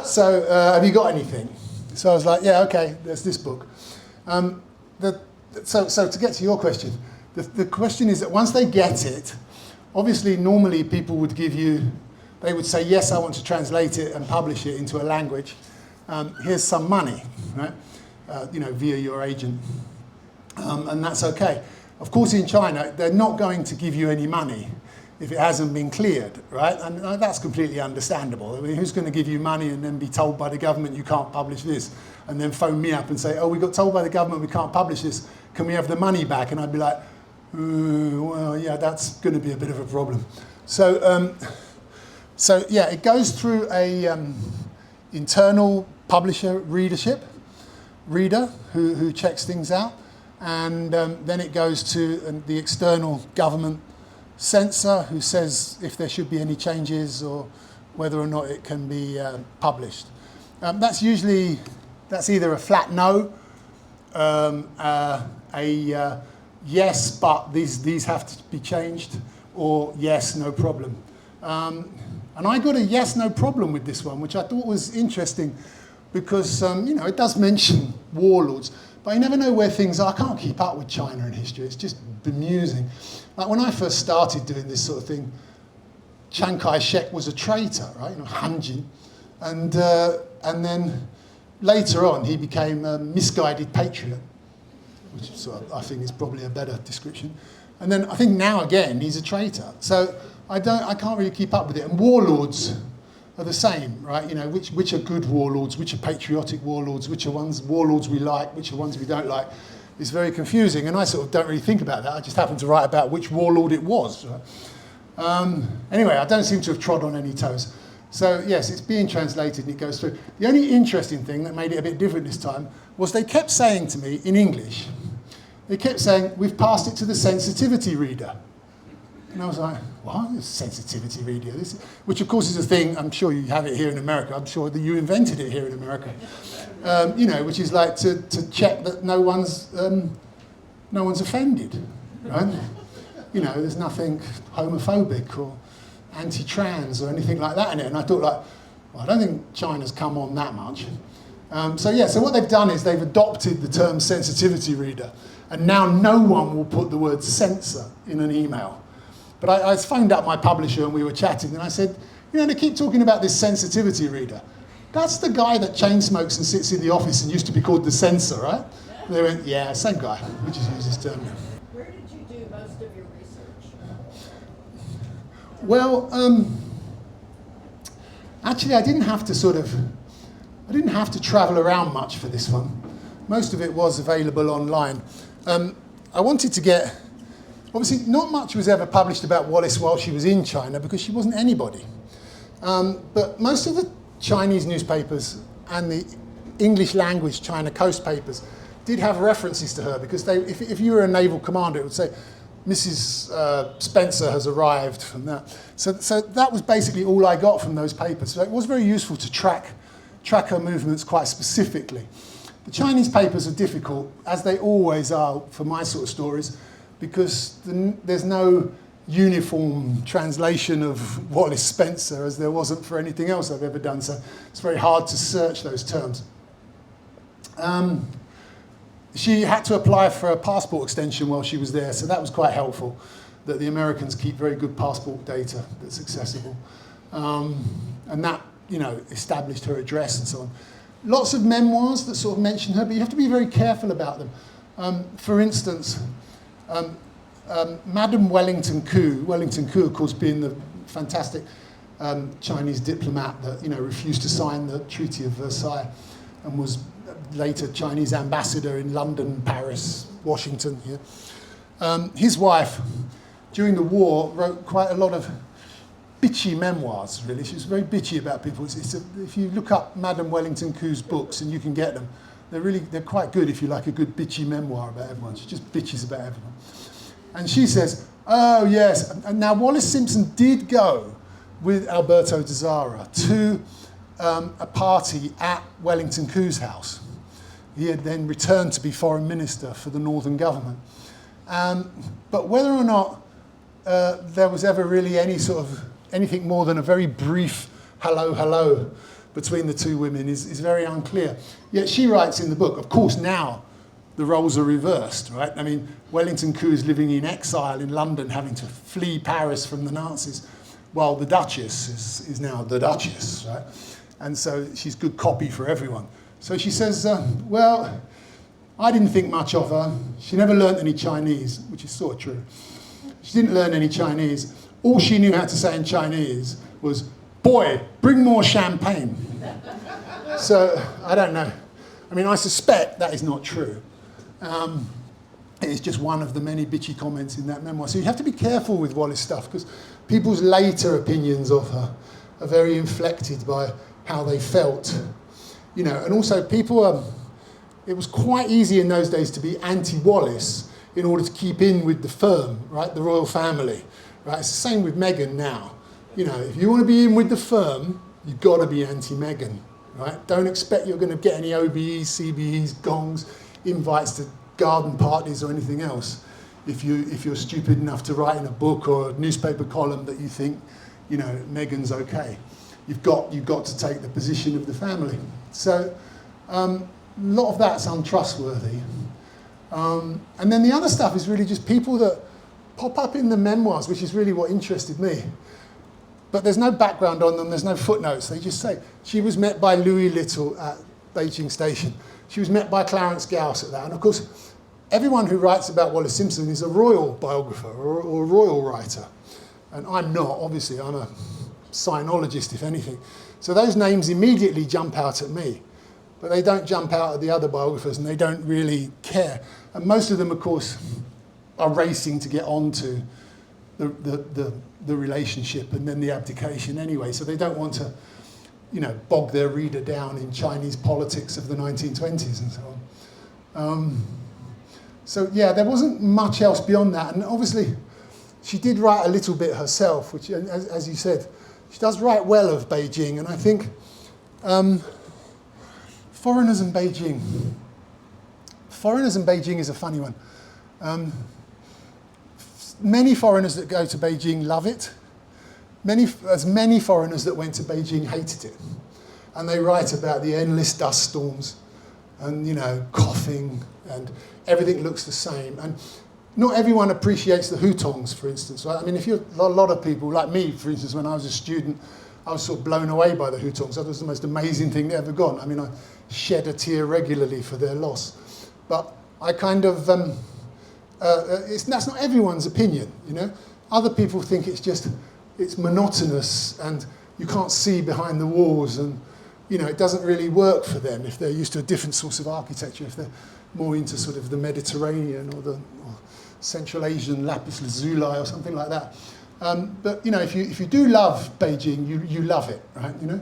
Speaker 1: So have you got anything? So I was like, yeah, okay, there's this book. So to get to your question, the question is that once they get it, obviously normally people would give you, they would say, yes, I want to translate it and publish it into a language. Here's some money, right? Via your agent. And that's okay. Of course, in China, they're not going to give you any money if it hasn't been cleared, right? And that's completely understandable. I mean, who's going to give you money and then be told by the government you can't publish this? And then phone me up and say, oh, we got told by the government we can't publish this. Can we have the money back? And I'd be like, well, yeah, that's going to be a bit of a problem. So yeah, it goes through a internal publisher reader who checks things out, and then it goes to the external government censor who says if there should be any changes or whether or not it can be published. That's either a flat no, a yes, but these have to be changed, or yes, no problem. And I got a yes, no problem with this one, which I thought was interesting because, it does mention warlords, but you never know where things are. I can't keep up with China and history. It's just bemusing. Like when I first started doing this sort of thing, Chiang Kai-shek was a traitor, right? Hanjin. And then later on, he became a misguided patriot, which I think is probably a better description. And then I think now again, he's a traitor. So I can't really keep up with it. And warlords are the same, right? Which are good warlords, which are patriotic warlords, which are warlords we like, which are ones we don't like. It's very confusing, and I sort of don't really think about that. I just happen to write about which warlord it was. Right? Anyway, I don't seem to have trod on any toes. So yes, it's being translated and it goes through. The only interesting thing that made it a bit different this time was they kept saying to me in English, they kept saying, we've passed it to the sensitivity reader. And I was like, what? Sensitivity reader? Which of course is a thing, I'm sure you have it here in America, I'm sure that you invented it here in America. Which is like to check that no one's offended, right? There's nothing homophobic or anti-trans or anything like that in it. And I thought well, I don't think China's come on that much. So what they've done is they've adopted the term sensitivity reader. And now no one will put the word censor in an email. But I phoned up my publisher and we were chatting, and I said, you know, they keep talking about this sensitivity reader. That's the guy that chain smokes and sits in the office and used to be called the censor, right? And they went, yeah, same guy. We just use this term now.
Speaker 3: Where did you do most of your research?
Speaker 1: Well, actually, I didn't have to travel around much for this one. Most of it was available online. I wanted to get, obviously, not much was ever published about Wallis while she was in China because she wasn't anybody. But most of the Chinese newspapers and the English language China Coast papers did have references to her because if you were a naval commander, it would say, Mrs. Spencer has arrived from that. So that was basically all I got from those papers. So it was very useful to track her movements quite specifically. The Chinese papers are difficult, as they always are for my sort of stories, because there's no uniform translation of Wallis Spencer as there wasn't for anything else I've ever done. So it's very hard to search those terms. She had to apply for a passport extension while she was there, so that was quite helpful, that the Americans keep very good passport data that's accessible. And that, you know, established her address and so on. Lots of memoirs that sort of mention her, but you have to be very careful about them. For instance, Madame Wellington Koo, of course, being the fantastic Chinese diplomat that, you know, refused to sign the Treaty of Versailles and was later Chinese ambassador in London, Paris, Washington. Yeah. His wife, during the war, wrote quite a lot of bitchy memoirs, really. She was very bitchy about people. If you look up Madame Wellington Koo's books, and you can get them, they're quite good if you like a good bitchy memoir about everyone. She just bitches about everyone. And she says, oh yes, and now Wallis Simpson did go with Alberto de Zara to a party at Wellington Koo's house. He had then returned to be foreign minister for the Northern government. But whether or not there was ever really anything more than a very brief hello between the two women is very unclear. Yet she writes in the book, of course now the roles are reversed, right? I mean, Wellington Koo is living in exile in London, having to flee Paris from the Nazis, while the Duchess is now the Duchess, right? And so she's good copy for everyone. So she says, well, I didn't think much of her. She never learnt any Chinese, which is sort of true. She didn't learn any Chinese. All she knew how to say in Chinese was, boy, bring more champagne. So, I don't know. I mean, I suspect that is not true. It's just one of the many bitchy comments in that memoir. So you have to be careful with Wallis stuff, because people's later opinions of her are very inflected by how they felt. You know, and also it was quite easy in those days to be anti-Wallis in order to keep in with the firm, right, the royal family. Right? It's the same with Meghan now. You know, if you want to be in with the firm, you've got to be anti-Meghan, right? Don't expect you're going to get any OBEs, CBEs, gongs, invites to garden parties or anything else if you're stupid enough to write in a book or a newspaper column that you think, you know, Meghan's okay. You've got to take the position of the family. So a lot of that's untrustworthy. And then the other stuff is really just people that pop up in the memoirs, which is really what interested me. But there's no background on them, there's no footnotes. They just say, she was met by Louis Little at Beijing Station. She was met by Clarence Gauss at that. And of course, everyone who writes about Wallis Simpson is a royal biographer or a royal writer. And I'm not, obviously, I'm a sinologist, if anything. So those names immediately jump out at me. But they don't jump out at the other biographers, and they don't really care. And most of them, of course, are racing to get onto the relationship and then the abdication anyway. So they don't want to, you know, bog their reader down in Chinese politics of the 1920s and so on. So yeah, there wasn't much else beyond that. And obviously, she did write a little bit herself, which, as you said, she does write well of Beijing. And I think foreigners in Beijing. Foreigners in Beijing is a funny one. Many foreigners that go to Beijing love it. Many foreigners that went to Beijing hated it. And they write about the endless dust storms and, you know, coughing, and everything looks the same. And not everyone appreciates the hutongs, for instance. Right? I mean, if you're a lot of people, like me, for instance, when I was a student, I was sort of blown away by the hutongs. That was the most amazing thing that ever gone. I mean, I shed a tear regularly for their loss. But I kind of, that's not everyone's opinion, you know. Other people think it's monotonous and you can't see behind the walls, and, you know, it doesn't really work for them if they're used to a different source of architecture, if they're more into sort of the Mediterranean or Central Asian lapis lazuli or something like that. But, you know, if you do love Beijing, you love it, right, you know.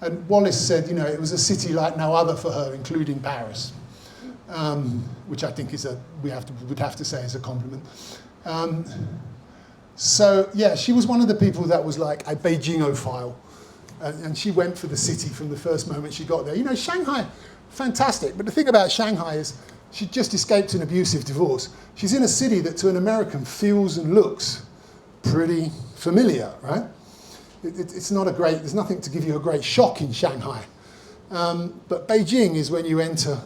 Speaker 1: And Wallis said, you know, it was a city like no other for her, including Paris, which I think would have to say is a compliment. So, yeah, she was one of the people that was like a Beijingophile. And she went for the city from the first moment she got there. You know, Shanghai, fantastic. But the thing about Shanghai is she just escaped an abusive divorce. She's in a city that to an American feels and looks pretty familiar, right? It's not a great, there's nothing to give you a great shock in Shanghai. But Beijing is when you enter,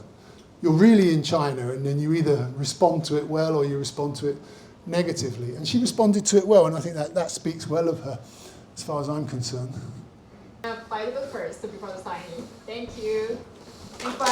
Speaker 1: you're really in China, and then you either respond to it well or you respond to it negatively. And she responded to it well, and I think that speaks well of her, as far as I'm concerned.
Speaker 4: Buy the book first before the signing. Thank you. Thanks for